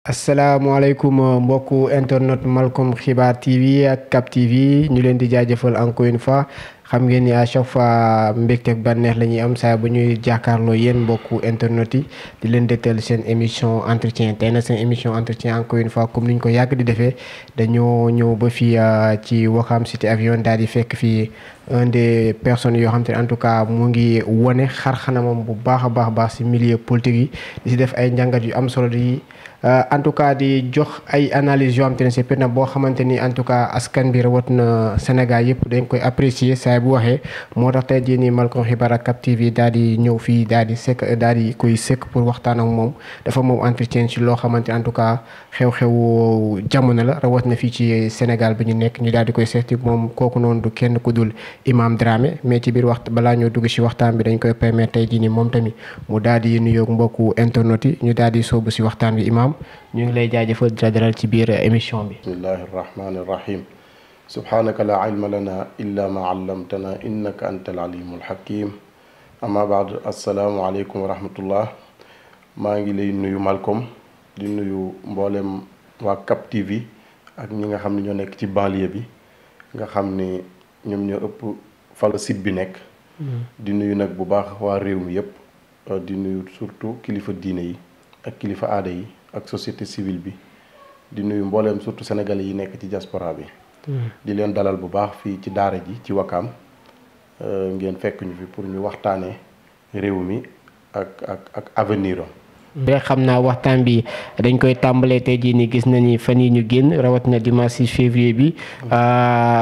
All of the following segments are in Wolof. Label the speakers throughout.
Speaker 1: asalaamaaleykum mbokku internet Malcom Xibaar TV ak Cap TV ñu leen di jaajëfal encore une fois xam ngeen ni à chaque fois mbégte ak bànneex la ñuy am saa bu ñuy jàkkaarloo yéen mbokku internet yi di leen dëttal seen émission entretien tey na seen émission entretien encore une fois comme ni ñu ko yàgg di defee dañoo ñëw ba fii ci Ouakam Cité Avion daal di fekk fii un des personnes yoo xam te ne en tout cas mu ngi wone xar-xanamam bu baax a baax si milieu politique yi di si def ay njàngat yu am solo di en tout cas di jox ay analyse yoo xam te ne c'est peut-être boo xamante ni en tout cas askan bi rawat na Sénégal yëpp dañ koy apprécier saa bu waxee moo tax tey jii nii Malcom Xibaar ak Cap TV daal di ñëw fii daal di koy sëkk pour waxtaan ak moom dafa moom entretien ci loo xamante en tout cas xew-xewu jamono la rawat na fii ci Sénégal bi ñu nekk ñu daal di koy seeti moom kooku noonu du kenn ku dul Imam Dramé mais ci biir balaa ñoo dugg ci waxtaan bi dañ koy permettre tey jii nii moom tamit mu daal di nuyoog mbokku internet yi ñu daal di sóobu ci waxtaan bi Imam ñu ngi lay jaajëfal di la dalal ci biir émission bi.
Speaker 2: bismillahi rahmani rahim subhanaka la ilma lana illa ma allamtana innaka anta al alimul hakim amma baad assalaamu aleykum wa rahmatullah maa ngi lay nuyu Malcom di nuyu mboolem waa Cap TV ak ñi nga xam ne ñoo nekk ci banlieue bi nga xam ni ñoom ñoo ëpp fa la site bi nekk di nuyu nag bu baax waa réew mi yëpp di nuyu surtout kilifa diine yi ak kilifa aada yi ak société civile bi di nuyu mbooleem surtout sénégalais yi nekk ci diaspora bi di leen dalal bu baax fii ci daara ji ci Ouakam ngeen fekk ñu fi pour ñu waxtaanee réew mi ak avenir am.
Speaker 1: rek xam naa waxtaan bi dañ koy tàmbalee tey jii nii gis nañu fan yi ñu génn rawatina dimanche 6 février bi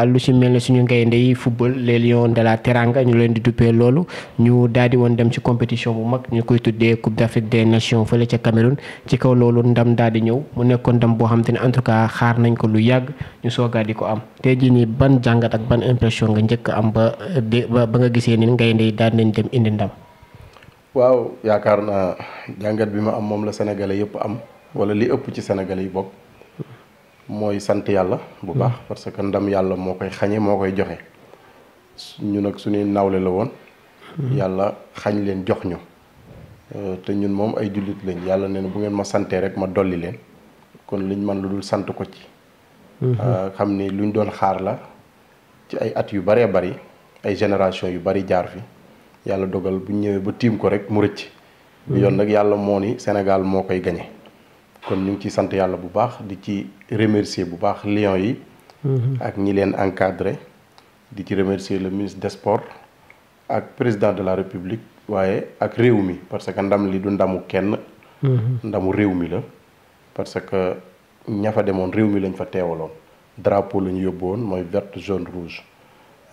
Speaker 1: lu ci mel ne suñu gaynde yi football les lions de la Teranga ñu leen di duppee loolu ñu daal di woon dem ci compétition bu mag ñu koy tuddee Coupe d'Afrique des Nations fële ca Cameroun ci kaw loolu ndam daal di ñëw mu nekkoon ndam boo xam te ne en tout cas xaar nañ ko lu yàgg ñu soogaa di ko am tey jii nii ban jàngat ak ban impression nga njëkk am ba nga gisee ni gaynde yi daal nañ dem indi ndam.
Speaker 2: waaw yaakaar naa jàngat bi ma am moom la sénégalais yëpp am wala li ëpp ci sénégalais yi bokk mooy sant yàlla bu baax parce que ndam yàlla moo koy xañe moo koy joxe ñu nag suñuy nawle la woon yàlla xañ leen jox ñu te ñun moom ay jullit lañ yàlla ne bu ngeen ma santee rek ma dolli leen kon liñ man lu dul sant ko ci xam ni luñ doon xaar la ci ay at yu bëree bëri ay génération yu bëri jaar fi yàlla dogal bu ñëwee ba tiim ko rek mu rëcc bi yoon nag yàlla moo ni Sénégal moo koy gañe kon ñu ngi ci sant yàlla bu baax di ci remercier bu baax Lions yi ak ñi leen encadré di ci remercier le ministre des sports ak président de la République waaye ak réew mi parce que ndam li du ndamu kenn ndamu réew mi la parce que ña fa demoon réew mi lañ fa teewaloon drapeau la ñu yóbbu woon mooy vert jaune rouge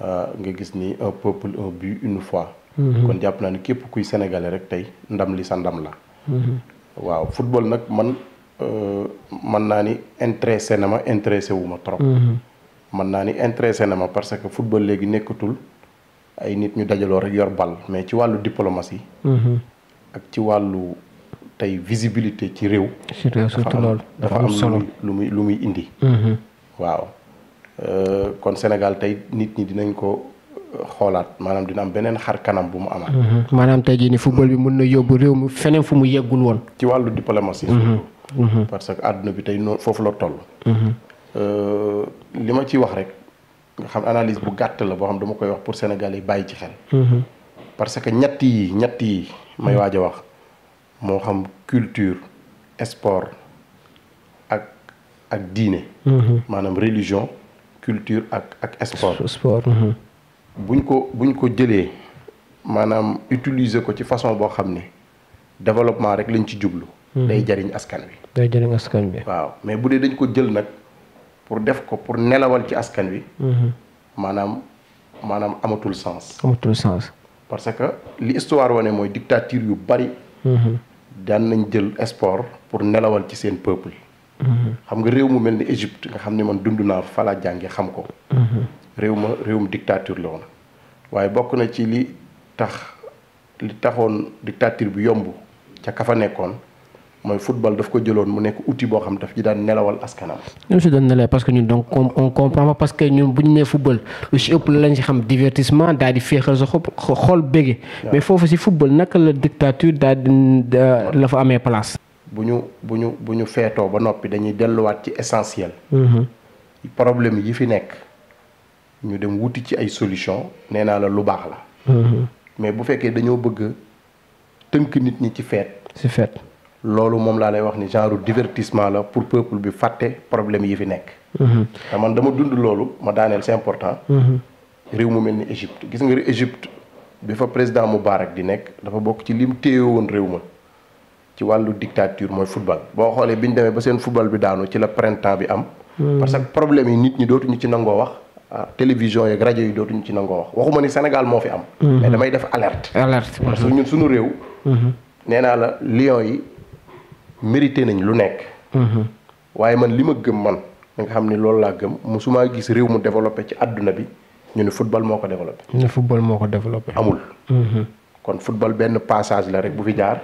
Speaker 2: nga gis ni un peuple un but une foi kon jàpp naa ni képp kuy sénégalais rek tey ndam li sa ndam la waaw football nag man naa ni intéressé na ma intéressé wu ma trop man naa ni intéressé na ma parce que football léegi nekkatul ay nit ñu dajaloo rek yor bal mais ci wàllu diplomatie ak ci wàllu tey visibilité ci réew dafa am lu muy indi waaw kon Sénégal tey nit ñi dinañ ko xoolaat maanaam dina am beneen xar kanam bu mu amaat.
Speaker 1: maanaam tey jii ni football bi mën na yóbbu réew mi feneen fu mu yeggul woon.
Speaker 2: ci wàllu diplomatie. parce que àdduna bi tey noonu foofu la toll. li ma ciy wax rek nga xam analyse bu gàtt la boo xam dama koy wax pour Sénégal yi bàyyi ci xel. parce que ñett yi may waaj a wax moo xam culture sport ak diine. maanaam religion culture ak sport. buñ ko jëlee maanaam utiliser ko ci façon boo xam ne développement rek lañ ci jublu. day jariñ askan wi. waaw mais bu dee dañ ko jël nag pour def ko pour nelawal ci askan wi. maanaam amatul sens. parce que li histoire wane mooy dictature yu bari. daan nañ jël sport pour nelawal ci seen peuple. xam nga réew mu mel ni Égypte nga xam ne man dund naa fa laa jànge xam ko. réewum dictature la woon waaye bokk na ci li taxoon dictature bi yomb ca ka fa nekkoon mooy football daf ko jëloon mu nekk outil boo xam daf ci daan nelawal askanam.
Speaker 1: ñun si doon nelawal parce que ñun donc on comprend pas parce que ñun bu ñu nee football lu si ëpp lañ si xam divertissement daal di féexal sa xool bége. mais foofu si football naka la dictature daal di la fa amee place.
Speaker 2: bu ñu feetoo ba noppi dañuy delluwaat ci essentiel. problème yi fi nekk ñu dem wuti ci ay solution nee naa la lu baax la. mais bu fekkee dañoo bëgg tënk nit ñi ci feet. loolu moom laa lay wax ni genre divertissement la pour peuple bi fàtte problème yi fi nekk. te man dama dund loolu ma daaneel c'est important. réew mu mel ni Égypte gis nga Égypte bi fa président Moubarak di nekk dafa bokk ci lim téye woon réew ma ci wàllu dictature mooy football boo xoolee bi ñu demee ba seen football bi daanu ci la printemps bi am. parce que problème yi nit ñi dootuñu ci nangoo wax. télévision yeeg rajo yi dootuñu ci nangoo wax waxuma ni Sénégal moo fi am. mais damay def alerte. parce que ñun suñu réew. nee naa la Lions yi mérité nañ lu nekk. waaye man li ma gëm man nga xam ni loolu laa gëm musuma gis réew mu développé ci àdduna bi ñu ne football moo ko développé. amul. kon football benn passage la rek bu fi jaar.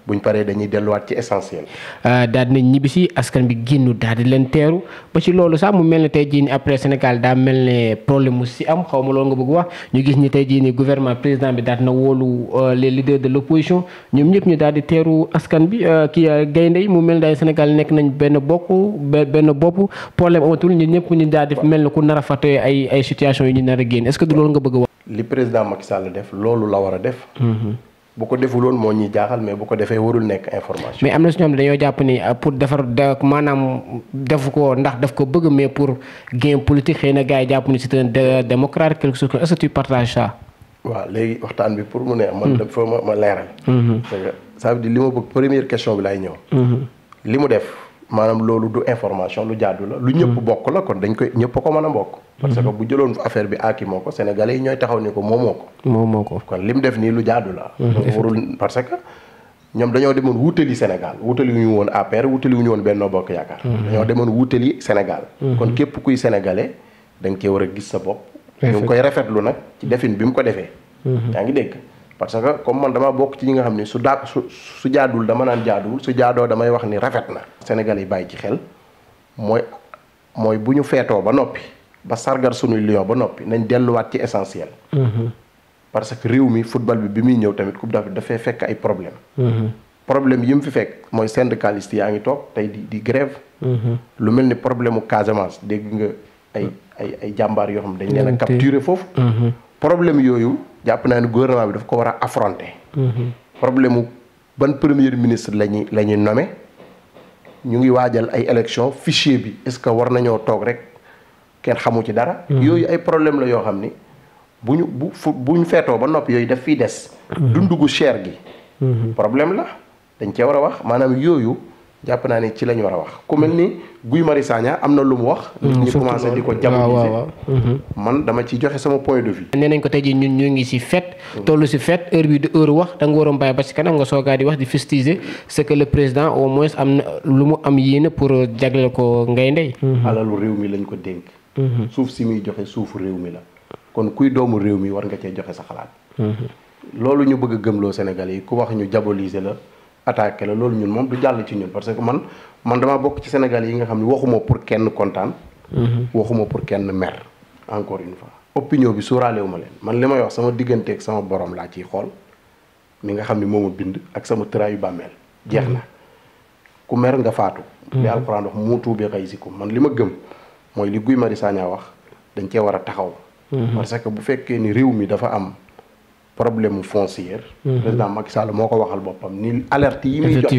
Speaker 2: buñ paree dañuy delluwaat ci essentiel.
Speaker 1: daal di nañ ñibbisi askan bi génn daal di leen teeru ba ci loolu sax mu mel ne tey jii nii après Sénégal daa mel ne problème mu si am xaw ma loolu nga bëgg wax ñu gis ni tey jii nii gouvernement président bi daal na wóolu les leaders de l'opposition ñoom ñëpp ñu daal di teeru askan bi kii gaynde yi mu mel ne daal Sénégal nekk nañ benn bopp problème amatul ñun ñëpp ñu daal di mel ne ku nar a fàtte ay situation yi ñu nar a génn est-ce que du loolu nga bëgg wax.
Speaker 2: li président Macky Sall def loolu la war a def. bu ko defuloon moo ñuy jaaxal mais bu ko defee warul nekk information.
Speaker 1: mais am na si ñoom dañoo jàpp ni pour defar maanaam def ko ndax daf ko bëgg mais pour gain politique xëy na gars yi jàpp ni c'est un démocrate quelque chose est-ce que tu partages ça.
Speaker 2: waaw léegi waxtaan bi pour mu ne man dafa ma leeral. parce que ça veut dire li ma bëgg première question bi laay ñëw. li mu def maanaam loolu du information lu jaadu la lu ñëpp bokk la kon dañ koy ñëpp ko mën a bokk. parce que bu jëloon affaire bi aaki moo ko sénégalais yi ñooy taxaw ni ko moomoo ko kon li mu def nii lu jaadu la. warul parce que ñoom dañoo demoon wuutali Sénégal wuutali wu ñu woon APR wuutali wu ñu woon Benno Bokk Yaakaar. dañoo demoon wuutali Sénégal. kon képp kuy sénégalais da nga cee war a gis sa bopp. ñu ngi koy rafetlu nag ci defin bi mu ko defee. yaa ngi dégg parce que comme man dama bokk ci ñi nga xam ni su jaadul dama naan jaaduwul su jaadoo damay wax ni rafet na. sénégalais yi bàyyi ci xel mooy bu ñu feetoo ba noppi. ba sargar sunuy Lion ba noppi nañ delluwaat ci essentiel. parce que réew mi football bi muy ñëw tamit coupe d'Afrique dafay fekk ay problème problème yi mu fi fekk mooy syndicaliste yaa ngi toog tey di grève. lu mel ni problème mu Casamance dégg nga ay jàmbaar yoo xam dañ leen a capturer foofu. problème yooyu jàpp naa ne gouvernement bi daf ko war a affronter. problème mu ban premier ministre la ñuy nommer ñu ngi waajal ay élection fichier bi est-ce que war nañoo toog rek. kenn xamu ci dara. yooyu ay problème la yoo xam ni bu ñu feetoo ba noppi yooyu daf fiy des. dundu gu cher gi. problème la dañ cee war a wax maanaam yooyu jàpp naa ne ci lañ war a wax ku mel ni Guy Marius Sagna am na lu mu wax. nit ñi commencé di ko diaboliser. man dama ci joxe sama point de vue.
Speaker 1: nee nañ ko tey jii ñun ñu ngi si fête. tollu si fête heure bi du heure wax da nga waroon bàyyi ba si kanam nga soogaa di wax di fustiger c'est que le président au moins am na lu mu am yéene pour jagleel ko ngay ndey.
Speaker 2: alalu réew mi lañ ko dénk. suuf si muy joxe suufu réew mi la kon kuy doomu réew mi war nga cee joxe sa xalaat. loolu ñu bëgg a gëmloo Sénégalais yi ku wax ñu diaboliser la attaquer la loolu ñun moom du jàll ci ñun parce que man dama bokk ci Sénégalais yi nga xam ne waxuma pour kenn kontaan. waxuma pour kenn mer encore une fois. opinion bi suuraalewu ma leen man li may wax sama digganteeg sama borom laa ciy xool mi nga xam ne moo ma bind ak sama tëraayu bàmmeel jeex na ku mer nga faatu. li alxuraan wax muutu bi xaysikum man li ma gëm. mooy li Guy Marius Sagna wax dañ cee war a taxaw. parce que bu fekkee ni réew mi dafa am problème mu foncière. président Macky Sall moo ko waxal boppam ni alerte yi muy jox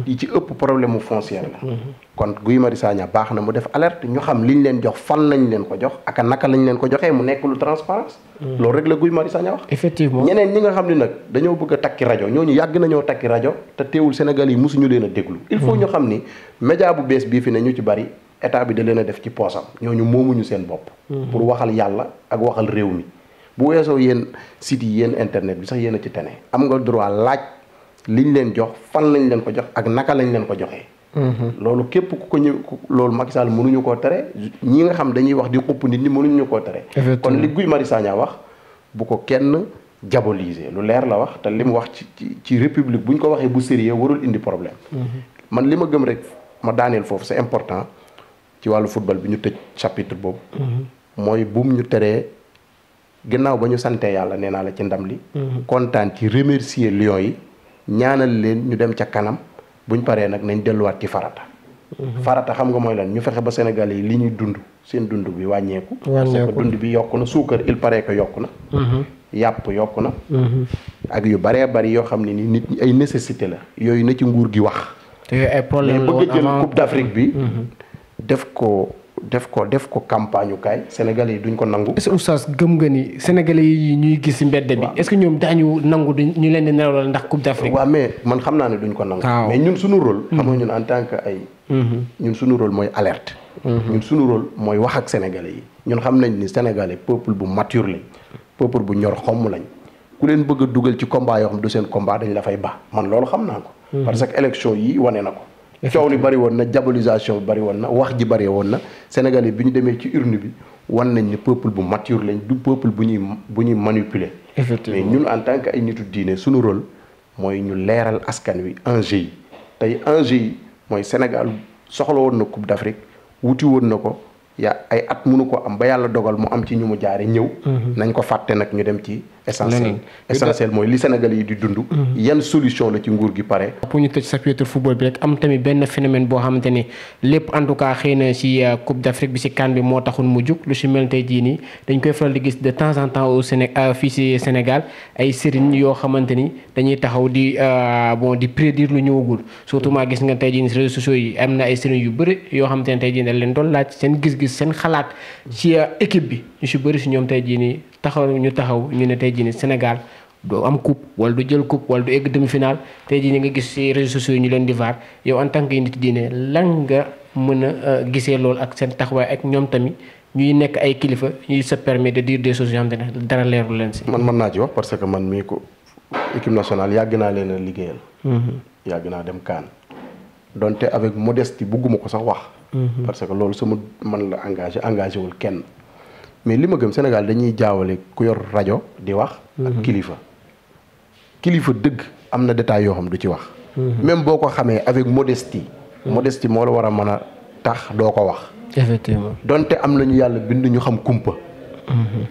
Speaker 2: yi ci ëpp problème mu foncière la. kon Guy Marius Sagna baax na mu def alerte ñu xam liñ leen jox fan lañ leen ko jox ak naka lañ leen ko joxee mu nekk lu transparence loolu rek la Guy Marius Sagna wax.
Speaker 1: effectivement
Speaker 2: ñeneen ñi nga xam ne nag dañoo bëgg a takki rajo ñooñu yàgg nañoo takki rajo te teewul Sénégal yi mosuñu leen a déglu. il faut ñu xam ni média bu bees bii fi ne ñu ci bari. état bi da leen a def ci poosam ñooñu moomuñu seen bopp. pour waxal yàlla ak waxal réew mi bu weesoo yéen sites yi yéen internet bi sax yéen a ci tene am nga droit laaj liñ leen jox fan lañ leen ko jox ak naka lañ leen ko joxee. loolu képp ku ko ñëw loolu Macky Sall mënuñu koo tere ñi nga xam dañuy wax di xupp nit ñi mënuñu koo tere. kon li Guy Marius Sagna wax bu ko kenn diaboliser lu leer la wax te li mu wax ci république bu ñu ko waxee bu sérieux warul indi problème. man li ma gëm rek ma daaneel foofu c'est important. ci wàllu football bi ñu tëj chapitre boobu. mooy buum ñu teree ginnaaw ba ñu santee yàlla nee naa la ci ndam li. kontaan ci remercier Lions yi ñaanal leen ñu dem ca kanam buñ paree nag nañ delluwaat ci farata. farata xam nga mooy lan ñu fexe ba Sénégalais yi li ñuy dund seen dund bi wàññeeku. parce que dund bi yokku na suukar il paraît que yokku na. yàpp yokku na. ak yu baree bari yoo xam ne ni nit ñi ay nécessité la yooyu na ci nguur gi wax.
Speaker 1: te ay problème
Speaker 2: mais bëgg a jël coupe d'Afrique bi. def ko campagne kaay Sénégalais yi duñ ko nangu.
Speaker 1: est-ce que oustaz gëm nga ni Sénégalais yi ñuy gis ci mbedd bi. est-ce que ñoom daañu nangu ñu leen di nelawal ndax coupe d'Afrique.
Speaker 2: waaw mais man xam naa ne duñ ko nangu. mais ñun suñu rôle. xam nga ñun en tant que ay. ñun suñu rôle mooy alerte. ñun suñu rôle mooy wax ak Sénégalais yi. ñun xam nañ ni Sénégalais peuple bu mature lañ. peuple bu ñor xomm lañ. ku leen bëgg a dugal ci combat yoo xam du seen combat dañ la fay ba man loolu xam naa ko. parce que élection yi wane na ko. coow li bari woon na diabolisation bi bari woon na wax ji bari woon na Sénégalais bi ñu demee ci urne bi wan nañ ni peuple bu mature lañ du peuple bu ñuy manipuler.
Speaker 1: effectivement
Speaker 2: mais ñun en tant que ay nitu diine suñu rôle mooy ñu leeral askan wi enjeu yi tey enjeu yi mooy Sénégal soxla woon na coupe d'Afrique wuti woon na ko ay at mënu ko am ba yàlla dogal mu am ci ñu mu jaare ñëw. nañ ko fàtte nag ñu dem ci essentiel mooy li Sénégal yi di dund. yan solution la ci nguur gi pare.
Speaker 1: pour ñu tëj chapitre football bi rek am tamit benn phénomène boo xamante ni lépp en tout cas xëy na ci coupe d'Afrique bi ci CAN bi moo taxul mu jug lu ci mel tey jii nii dañ koy faral di gis de temps en temps au fii ci Sénégal ay sëriñ yoo xamante ni dañuy taxaw di di prédire lu ñëwagul surtout maa gis nga tey jii nii réseaux sociaux yi am na ay sëriñ yu bëri yoo xamante ne tey jii dañ leen doon laaj seen gis-gis seen xalaat ci équipe bi ñu ci bëri ci ñoom tey jii nii taxaw ñu ne tey jii nii Sénégal doo am coupe wala du jël coupe wala du egg demi-finale tey jii nii nga gis ci réseaux sociaux yi ñu leen di vaar yow en tant que nit diine lan nga mën a gisee loolu ak seen taxawaay ak ñoom tamit ñuy nekk ay kilifa ñuy se permet de dire des choses yoo xam ne dara leerul leen ci.
Speaker 2: man mën naa ci wax parce que man mii ko équipe nationale yàgg naa leen a liggéeyal. yàgg naa dem CAN donte avec modestie bugguma ko sax wax. parce que loolu sama man la engagé wul kenn mais li ma gëm Sénégal dañuy jaawale ku yor rajo di wax. ak kilifa dëgg am na détails yoo xam du ci wax. même boo ko xamee avec modestie. modestie moo la war a mën a tax doo ko wax.
Speaker 1: effectivement
Speaker 2: donte am nañu yàlla bind ñu xam kumpa.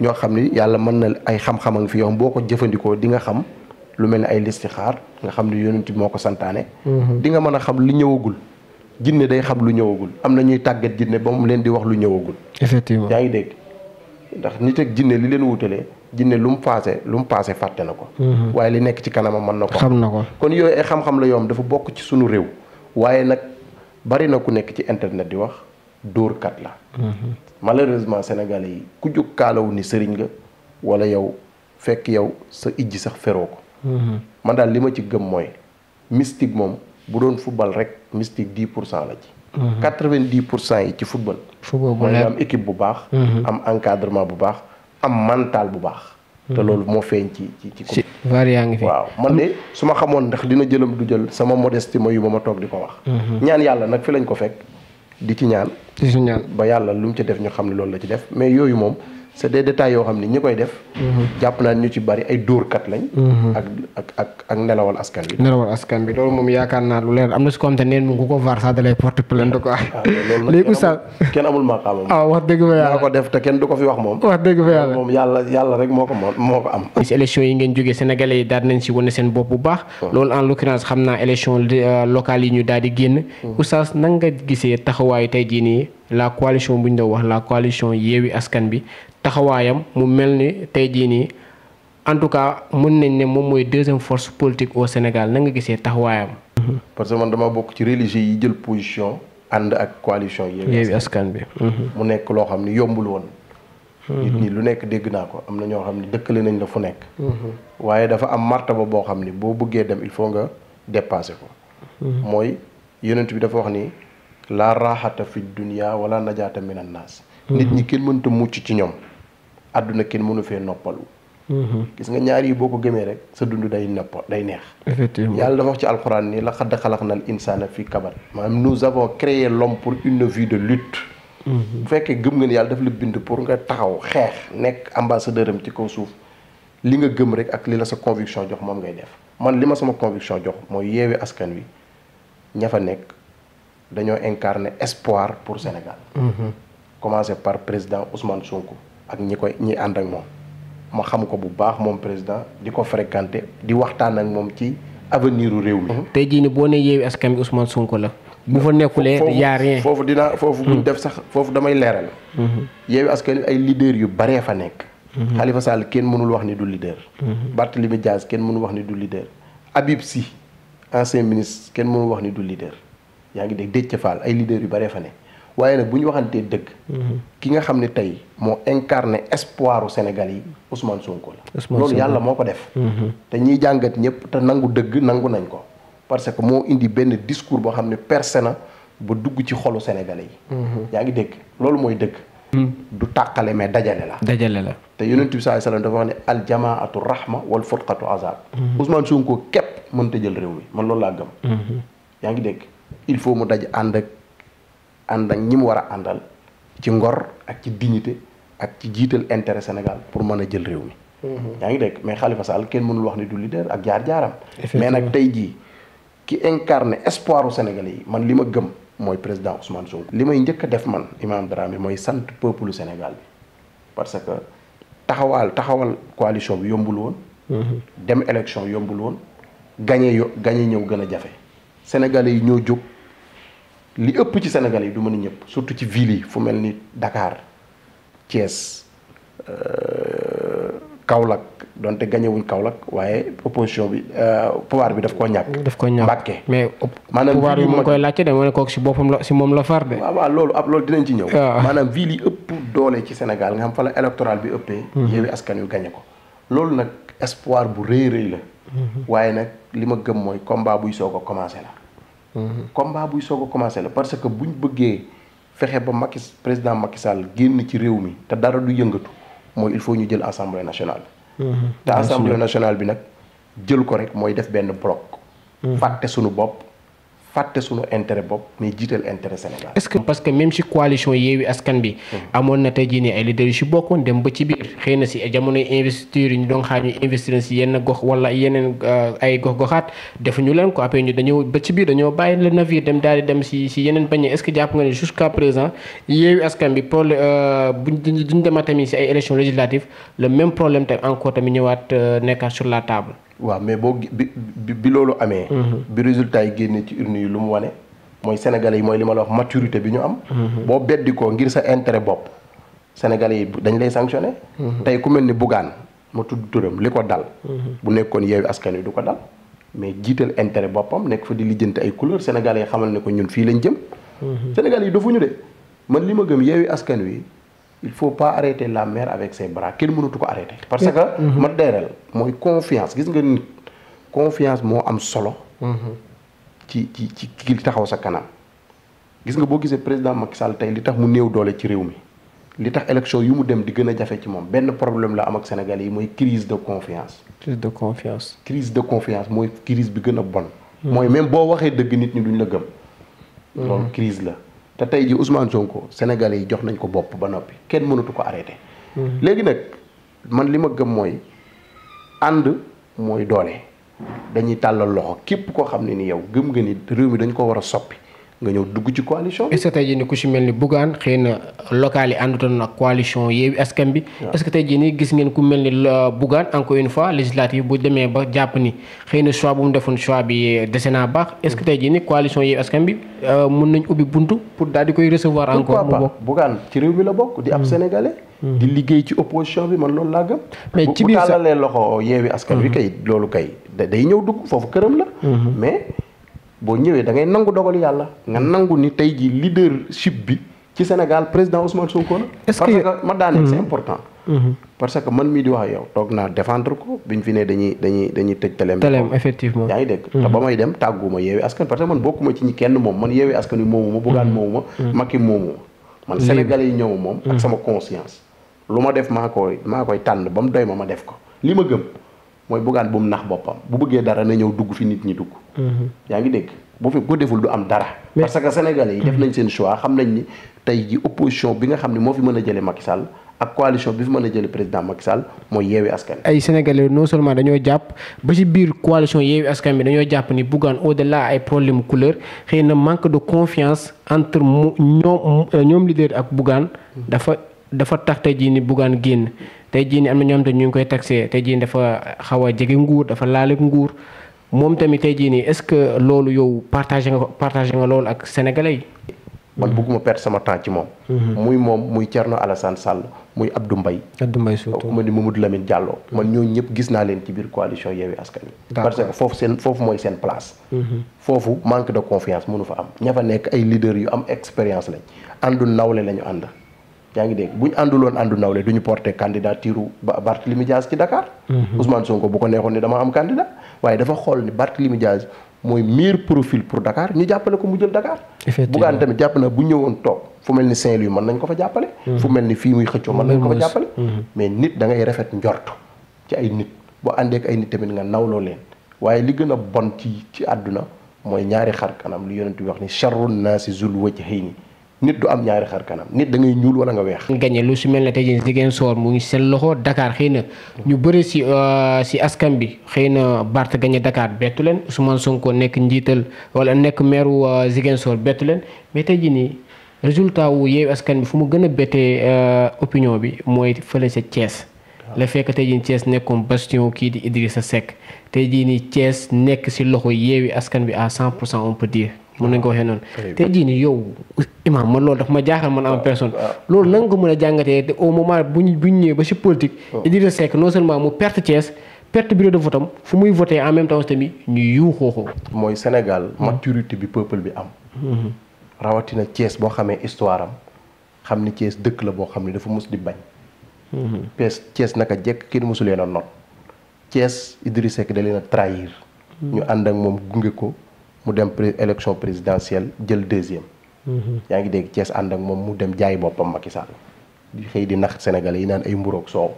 Speaker 2: ñoo xam ni yàlla mën na ay xam-xam a ngi fi yow boo ko jëfandikoo di nga xam lu mel ni ay listixaar nga xam ni yonent moo ko santaane. di nga mën a xam lu ñëwagul. jinne day xam lu ñëwagul am na ñuy tàggat jinne ba mu leen di wax lu ñëwagul.
Speaker 1: effectivement
Speaker 2: yaa ngi dégg ndax nit ak jinne li leen wutalee jinne lu mu paase fàtte na ko. waaye li nekk ci kanamam mën na ko.
Speaker 1: xam na ko
Speaker 2: kon yooyu ay xam-xam la yoom dafa bokk ci sunu réew. waaye nag bari na ku nekk ci internet di wax dóorkat la. malheureusement Sénégalais yi ku jóg kaalawu ni sëriñ nga wala yow fekk yow sa ijji sax feroo ko. man daal li ma ci gëm mooy mystique moom. bu doon football rek mystique 10% la ci. 90% yi ci football. mooy am équipe bu baax. am encadrement bu baax am mental bu baax. te loolu moo feeñ ci
Speaker 1: variant ngi fi
Speaker 2: waaw man de su ma xamoon ndax dina jëlam du jël sama modestie ma yu ma toog di ko wax. ñaan yàlla nag fi lañ ko fekk di ci ñaan. ba yàlla lu mu ci def ñu xam ne loolu la ci def mais yooyu moom. c'est des détails yoo xam ni ñi koy def. jàpp naa ñu ci bari ay dóorkat lañ. ak nelawal askan bi. nelawal askan bi loolu moom yaakaar naa lu leer am na su ko xam te neen mu ko var sax da lay porte plainte quoi. léegi oustaz kenn amul maqaamam. wax dëgg fa yàlla ko def te kenn du ko fi wax moom. wax dëgg fa yàlla moom yàlla rek moo ko am.
Speaker 1: si élection yi ngeen jógee sénégalais yi daal nañ si wane seen bopp bu baax. loolu en l'occurrence xam naa élection locale yi ñu daal di génn. oustaz nan nga gisee taxawaayu tey jii nii la coalition bu ñu doon wax la coalition Yewwi Askan Wi taxawaayam mu mel ni tey jii nii en tout cas mën nañ ne moom mooy deuxième force politique au Sénégal na nga gisee taxawaayam.
Speaker 2: parce que man dama bokk ci religieux yi jël position ànd ak coalition
Speaker 1: Yewwi Askan Wi.
Speaker 2: mu nekk loo xam ni yombul woon. nit ñi lu nekk dégg naa ko am na ñoo xam ne dëkkale nañ la fu nekk. waaye dafa am martaba boo xam ni boo bëggee dem il faut nga dépasser ko. mooy yonent bi dafa wax ni la raxata fi dunya wala najaata minan naas. nit ñi kenn mënta mucc ci ñoom. àdduna kenn mënu fee noppalu. gis nga ñaar yi boo ko gëmee rek sa dund day neex.
Speaker 1: effectivement
Speaker 2: yàlla dafa wax ci alxuraan ni laqad xalaqnal insaana fi kabad. maanaam nous avons créé l'homme pour une vie de lutte. bu fekkee gëm nga ni yàlla daf la bind pour nga taxaw xeex nekk ambassadeur am ci kaw suuf li nga gëm rek ak li la sa conviction jox moom ngay def man li ma sama conviction jox mooy Yewwi Askan Wi ña fa nekk dañoo incarner espoir pour Sénégal. commencé par président Ousmane Sonko ak ñi ànd ak moom ma xam ko bu baax moom président di ko fréquenter di waxtaan ak moom ci avenir u réew mi.
Speaker 1: tey jii nii boo nee Yewwi Askan Wi Ousmane Sonko la. bu fa nekkulee yaa rien.
Speaker 2: foofu buñ def sax foofu damay leeral. Yewwi Askan Wi ay leader yu baree fa nekk. Khalifa Sall kenn mënul wax ni du leader. Barthélémy Dias kenn mënul wax ni du leader. Habib Sy ancien ministre kenn mënul wax ni du leader. yaa ngi dégg Déthié Fall ay leader yu baree fa ne waaye nag bu ñu waxantee dëgg. ki nga xam ne tey moo incarné espoiru Sénégal yi Ousmane Sonko la. loolu yàlla moo ko def. te ñiy jàngat ñëpp te nangu dëgg nangu nañ ko. parce que moo indi benn discours boo xam ne percé na ba dugg ci xolu Sénégalais yi. yaa ngi dégg loolu mooy dëgg. du tàqale mais dajale la.
Speaker 1: dajale la
Speaker 2: te yonent bi sallallahu alayhi wasallam dafa wax ne aljamaatu rahma wal furqatu azab. Ousmane Sonko képp mënta jël réew mi man loolu laa gëm. yaa ngi dégg il faut mu daj ànd ak ñi mu war a àndal ci ngor ak ci dignité ak ci jiital intérêt Sénégal pour mën a jël réew mi. yaa ngi dégg mais Khalifa Sall kenn mënul wax ni du leader ak jaar-jaaram. mais nag tey jii ki incarné espoiru Sénégalais yi man li ma gëm mooy président Ousmane Sonko. li may njëkk a def man Imam Dramé mooy sant peuple Sénégal bi parce que taxawal coalition bi yombul woon. dem élection yombul woon. gagné ñëw gën a jafe. Sénégalais yi ñoo jóg li ëpp ci Sénégalais yi du mën a ñëpp surtout ci ville yi fu mel ni Dakar Thiès Kaolack donte gagné wuñ Kaolack waaye opposition bi pouvoir bi daf koo ñàkk. Mbàkke
Speaker 1: mais
Speaker 2: maanaam
Speaker 1: pouvoir bi mu koy laajte dama ne kooku si boppam la si moom la far de.
Speaker 2: waaw loolu dinañ ci ñëw. maanaam ville yi ëpp doole ci Sénégal nga xam fa la électoral bi ëppee. Yewwi Askan Wi gagné ko. loolu nag espoir bu rëy la. waaye nag li ma gëm mooy combat buy soog a commencé la. combat buy soog a commencé la parce que buñ bëggee fexe ba président Macky Sall génn ci réew mi te dara du yëngatu mooy il faut ñu jël assemblée nationale. te assemblée nationale bi nag jël ko rek mooy def benn bloc. fàtte sunu bopp fàtte sunu intérêt bopp mais jiital intérêt Sénégal.
Speaker 1: est-ce que parce que même si coalition Yewwi Askan bi amoon na tey jii nii ay leaders yu si bokkoon dem ba ci biir xëy na si jamonoy investiture yi ñu doon xaar ñu investir si yenn gox wala yeneen ay gox-goxaat defuñu leen ko après ñu dañoo ba ci biir dañoo bàyyi le navire dem daal di dem si yeneen bañ est-ce que jàpp nga ne jusqu'à présent Yewwi Askan bi duñ demaat tamit si ay élections législatives le même problème tamit encore tamit ñëwaat nekkaat sur la table.
Speaker 2: waaw mais bi loolu amee. bi résultat yi génne ci urne yi lu mu wane mooy sénégalais yi mooy li ma la wax maturité bi ñu am. boo beddi ko ngir sa intérêt bopp sénégalais yi dañ lay sanctionné. tey ku mel ni Bougane ma tudd turam li ko dal. bu nekkoon Yewwi Askan Wi du ko dal mais jiital intérêt boppam nekk fa di lijjanti ay couleur sénégalais yi xamal ne ko ñun fii lañ jëm. sénégalais yi dafuñu de man li ma gëm Yewwi Askan Wi. il faut pas arrêter la mer avec ses bras kenn mënatu ko arrêter. parce que ma deereel mooy confiance gis nga nit confiance moo am solo. ci ki taxaw sa kanam. gis nga boo gisee président Macky Sall tey li tax mu néew doole ci réew mi li tax élection yu mu dem di gën a jafe ci moom benn problème la am ak Sénégalais yi mooy crise de confiance. crise de confiance mooy crise bi gën a bon. mooy même boo waxee dëgg nit ñi duñ la gëm. loolu crise la. te tey ji Ousmane Sonko Sénégalais yi jox nañ ko bopp ba noppi kenn mënatu ko arrêté. léegi nag man li ma gëm mooy ànd mooy doole dañuy tàllal loxo képp koo xam ne ni yow gëm nga ni réew mi dañ ko war a soppi nga ñëw dugg ci coalition bi.
Speaker 1: est-ce que tey jii nii ku si mel ni Bougane xëy na local yi àndutoon ak coalition Yewwi Askan bi. est-ce que tey jii nii gis ngeen ku mel ni Bougane encore une fois législative bu demee ba jàpp ni xëy na choix bu mu defoon choix bi dese naa baax est-ce que tey jii nii coalition Yewwi Askan bi mën nañ ubbi buntu pour daal di koy recevoir. encore mu bokk
Speaker 2: Bougane ci réew mi la bokk di ab sénégalais. di liggéey ci opposition bi man loolu laa gëm.
Speaker 1: mais ci biir
Speaker 2: bu tàllalee loxo Yewwi Askan wi kay loolu kay day ñëw dugg foofu këram la. mais boo ñëwee da ngay nangu dogal yàlla nga nangu ni tey ji leadership bi ci Sénégal président Ousmane Sonko la. parce que ma daaneel c'est important. parce que man mii di wax ak yow toog naa défendre ko biñ fi ne dañuy tëj teleem
Speaker 1: effectivement
Speaker 2: yaa ngi dégg. te ba may dem tàgguma Yewwi Askan parce que man bokkuma ci ñi kenn moom man Yewwi Askan wi moomu ma Bougane moomu ma Macky moomu ma man sénégalais yi ñëw moom ak sama conscience lu ma def maa koy tànn ba mu doy ma def ko li ma gëm mooy Bougane bu mu nax boppam bu bëggee dara na ñëw dugg fi nit ñi dugg. yaa ngi dégg bu fi ko deful du am dara. parce que sénégalais yi def nañ seen choix xam nañ ni tey ji opposition bi nga xam ne moo fi mën a jëlee Macky Sall ak coalition bi fi mën a jëlee président Macky Sall mooy Yewwi Askan Wi.
Speaker 1: ay sénégalais non seulement dañoo jàpp ba ci biir coalition Yewwi Askan bi dañoo jàpp ni Bougane au-delà ay problème couleur xëy na manque de confiance entre ñoom leader ak Bougane dafa tax tey jii ni Bougane génn tey jii ni am na ñoo xam te ñu ngi koy taxé tey jii ni dafa xaw a jege nguur dafa laale nguur moom tamit tey jii nii est-ce que loolu yow partagé nga loolu ak sénégalais yi.
Speaker 2: man bëgguma perdre sama temps ci moom. muy moom muy Thierno Alassane Sall muy Abdou Mbaye.
Speaker 1: Abdou Mbaye surtout
Speaker 2: ma ni Mamadou Lamine Diallo. man ñooñu ñëpp gis naa leen ci biir coalition Yewwi Askan Wi. parce que foofu mooy seen place. foofu manque de confiance mënu fa am ña fa nekk ay leaders yu am expérience lañ àndu nawle la ñu ànd. yaa ngi dégg bu ñu ànduloon àndu nawle du ñu porté candidature Barthélémy Dias ci Dakar. Ousmane Sonko bu ko neexoon ni dama am candidat waaye dafa xool ni Barthélémy Dias mooy meilleur profil pour Dakar ñu jàppale ko mu jël Dakar. Bougane tamit jàpp na bu ñëwoon toog fu mel ni Saint-Louis mën nañ ko fa jàppale. fu mel ni fii muy xëccoo mën nañ ko fa jàppale. mais nit da ngay rafet njort ci ay nit boo àndee ak ay nit tamit nga nawloo leen waaye li gën a bon ci àdduna mooy ñaari xar kanam li yonent bi wax ni charrun naasi zul wajhayni nit du am ñaari xar kanam nit da ngay ñuul wala nga weex.
Speaker 1: gagné lu si mel ne tey jii Ziguinchor mu ngi seen loxo Dakar xëy na ñu bëri si askan bi xëy na Barth gagné Dakar bettu leen Ousmane Sonko nekk njiital wala nekk maire Ziguinchor bettu leen mais tey jii nii résultat wu Yewwi Askan Wi fu mu gën a bettee opinion bi mooy fële sa Thiès. la fekk tey jii Thiès nekkoon bastion kii di Idrissa Seck tey jii nii Thiès nekk si loxo Yewwi Askan Wi à 100% on peut dire. mën nañ ko waxee noonu tey jii nii yow Imam man loolu daf ma jaaxal man en personne loolu nan nga ko mën a jàngatee te au moment bu ñu ñëwee ba si politique Idrissa Seck non seulement mu perte Thiès perte bureau de vote am fu muy voté en même temps tamit ñu yuuxoo.
Speaker 2: mooy Sénégal maturité bi peuple bi am rawatina Thiès boo xamee histoire am xam ni Thiès dëkk la boo xam ne dafa mus di bañ Thiès naka jekk kenn mosu leen a not Thiès Idrissa Seck da leen a trahir ñu ànd ak moom gunge ko mu dem élection présidentielle jël deuxième. yaa ngi dégg Thiès ànd ak moom mu dem jaay boppam Macky Sall di xëy di nax Sénégalais yi naan ay mburoog soow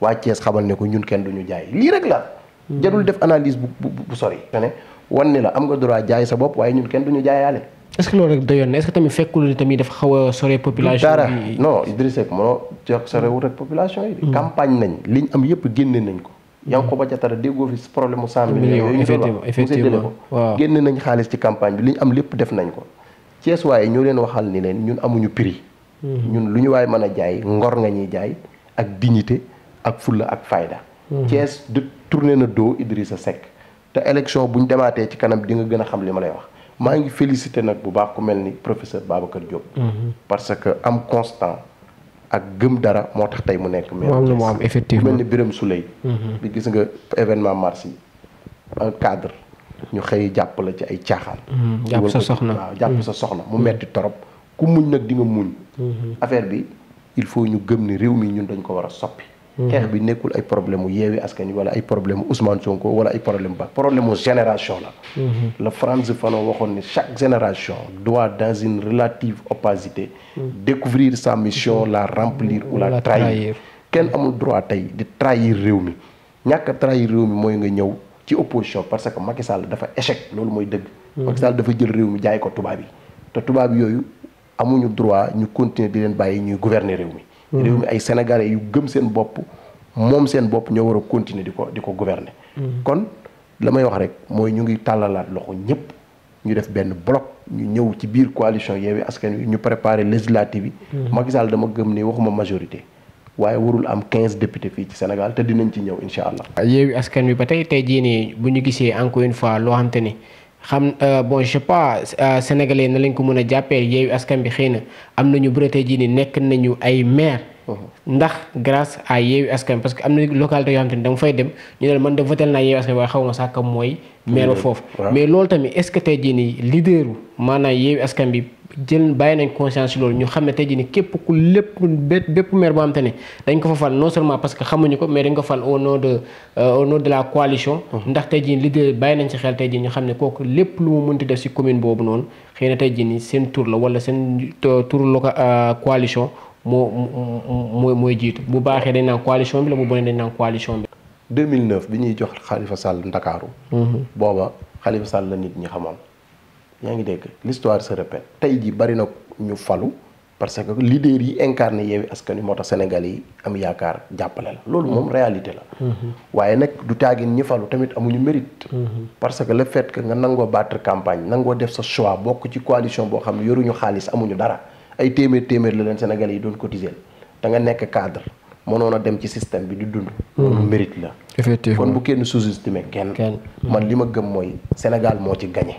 Speaker 2: waa Thiès xamal ne ko ñun kenn duñu jaay lii rek la. jarul def analyse bu sori. ne wan ni la am nga droit jaay sa bopp waaye ñun kenn duñu jaayaale.
Speaker 1: est-ce que loolu rek doyoon na est-ce que tamit fekkul tamit dafa xaw a sore population
Speaker 2: dara non Idrissa Seck mënoo jox sorewul rek population yi. campagne nañ liñ am yëpp génne nañ ko. Yankhoba Diattara déggoo fi problème mu 100 millions yooyu effectivement waaw génne nañ xaalis ci campagne bi li ñu am lépp def nañ ko Thiès waaye ñoo leen waxal ni leen ñun amuñu prix ñun lu ñu waaye mën a jaay ngor nga ñuy jaay ak dignité ak fulla ak fayda Thiès de tourné na dos Idrissa Seck te élection bu ñu demaatee ci kanam di nga gën a xam li ma lay wax maa ngi félicité nag bu baax ku mel ni professeur Babacar Diop parce que am constant ak gëm dara moo tax tey mu nekk
Speaker 1: moom la mu am effectivement
Speaker 2: mel ni Birame Souleye bi gis nga événement mars yi un cadre ñu xëy jàpp la ci ay caaxaan
Speaker 1: jàpp sa soxna
Speaker 2: waaw jàpp sa soxna mu metti torop ku muñ nag di nga muñ affaire bi il faut ñu gëm ni réew mi ñun dañ ko war a soppi xeex bi nekkul ay problème mu Yewwi Askan Wi wala ay problème mu Ousmane Sonko wala ay problème ba problème mu génération la le Frantz Fanon waxoon ni chaque génération doit dans une relative opacité découvrir sa mission la remplir ou la trahir kenn amul droit tey di trahir réew mi ñàkk a trahir réew mi mooy nga ñëw ci opposition parce que Macky Sall dafa échec loolu mooy dëgg Macky Sall dafa jël réew mi jaay ko tubaab yi te tubaab yooyu amuñu droit ñu continuer di leen bàyyi ñuy gouverner réew mi réew mi ay sénégalais yu gëm seen bopp moom seen bopp ñoo war a continuer di ko gouverner kon la may wax rek mooy ñu ngi tàllalaat loxo ñëpp ñu def benn bloc ñu ñëw ci biir coalition Yewwi Askan Wi ñu préparer législative yi Macky Sall dama gëm ni waxuma majorité waaye warul am 15 députés fii ci Sénégal te dinañ ci ñëw incha allah.
Speaker 1: Yewwi Askan Wi ba tey jii nii bu ñu gisee encore une fois loo xam te ni bon je sais pas sénégalais na lañ ko mën a jàppee Yewwi Askan Wi xëy na am nañu bëri tey jii nii nekk nañu ay maire ndax grâce à Yewwi Askan Wi parce que am na localité yoo xam te ni da nga fay dem ñu ne man de votel naa Yewwi Askan Wi waaye xaw ma sax kam mooy maire foofu mais loolu tamit est-ce que tey jii nii leaderu maanaam Yewwi Askan Wi jël bàyyi nañ conscience ci loolu ñu xam ne tey jii nii képp ku lépp bépp maire boo xam te ne dañ ko fa fal non seulement parce que xamuñu ko mais dañ ko fal au nom de la coalition ndax tey jii nii leader bàyyi nañ ci xel tey jii ñu xam ne kooku lépp lu mu mënti def ci commune boobu noonu xëy na tey jii nii seen tour la wala seen tour coalition mooy jiitu bu baaxee dañ naan coalition bi la bu bonee dañ naan coalition bi
Speaker 2: 2009 bi ñuy jox Khalifa Sall Ndakaaru booba Khalifa Sall la nit ñi xamoon yaa ngi dégg l'histoire se répète tey jii bari na ñu falu parce que leader yi incarné Yewwi Askan Wi moo tax Sénégal yi am yaakaar jàppale la loolu moom réalité la waaye nag du taagin ñi falu tamit amuñu mérite parce que le fait que nga nangoo battre campagne nangoo def sa choix bokk ci coalition boo xam ne yoruñu xaalis amuñu dara ay téeméer la leen Sénégal yi doon cotiser da nga nekk cadre mënoon a dem ci système bi di dund. loolu mérite la.
Speaker 1: effectivement
Speaker 2: kon bu kenn sous-estimé kenn. man li ma gëm mooy Sénégal moo ci gagné.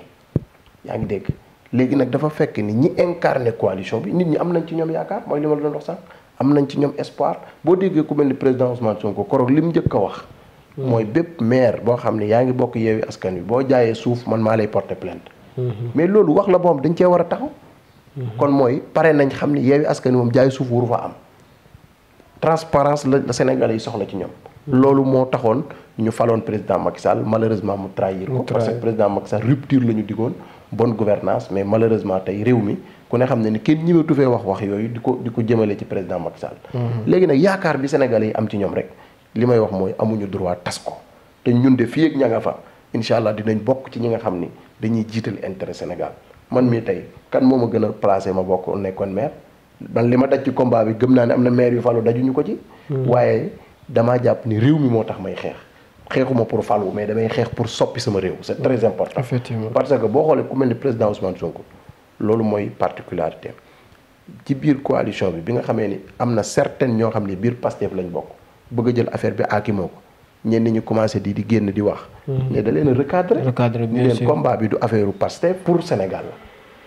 Speaker 2: yaa ngi dégg léegi nag dafa fekk ni ñi incarné coalition bi nit ñi am nañ ci ñoom yaakaar mooy li ma la doon wax sax am nañ ci ñoom espoir boo déggee ku mel ni président Ousmane Sonko koroog li mu njëkk a wax. mooy bépp maire boo xam ne yaa ngi bokk Yewwi Askan Wi boo jaayee suuf man maa lay porter plainte. mais loolu wax la boo xam dañ cee war a taxaw. kon mooy pare nañ xam ni Yewwi Askan Wi moom jaay suuf waru fa am. transparence la Sénégalais yi soxla ci ñoom. loolu moo taxoon ñu faloon président Macky Sall malheureusement mu trahir ko. parce que président Macky Sall rupture la ñu digoon bonne gouvernance mais malheureusement tey réew mi ku ne xam ne ni kenn ñëwatu fee wax yooyu di ko jëmale ci président Macky Sall. léegi nag yaakaar bi Sénégalais yi am ci ñoom rek li may wax mooy amuñu droit tas ko te ñun de fii ak ña nga fa incha allah dinañ bokk ci ñi nga xam ni dañuy jiital intérêt Sénégal man mii tey kan moo ma gën a placé ma bokk nekkoon maire. man li ma daj ci combat bi gëm naa ne am na maire yu falu dajuñu ko ci. waaye damaa jàpp ni réew mi moo tax may xeexuma pour falu mais damay xeex pour soppi sama réew c'est très important.
Speaker 1: effectivement
Speaker 2: parce que boo xoolee ku mel ni président Ousmane Sonko loolu mooy particularité ci biir coalition bi nga xamee ni am na certaines ñoo xam ne biir Pastef lañ bokk bëgg a jël affaire bi aakimoo ko ñenn ñi commencé di génn di wax. mais da leen a recadrer ni leen combat bi du affaire Pastef pour Sénégal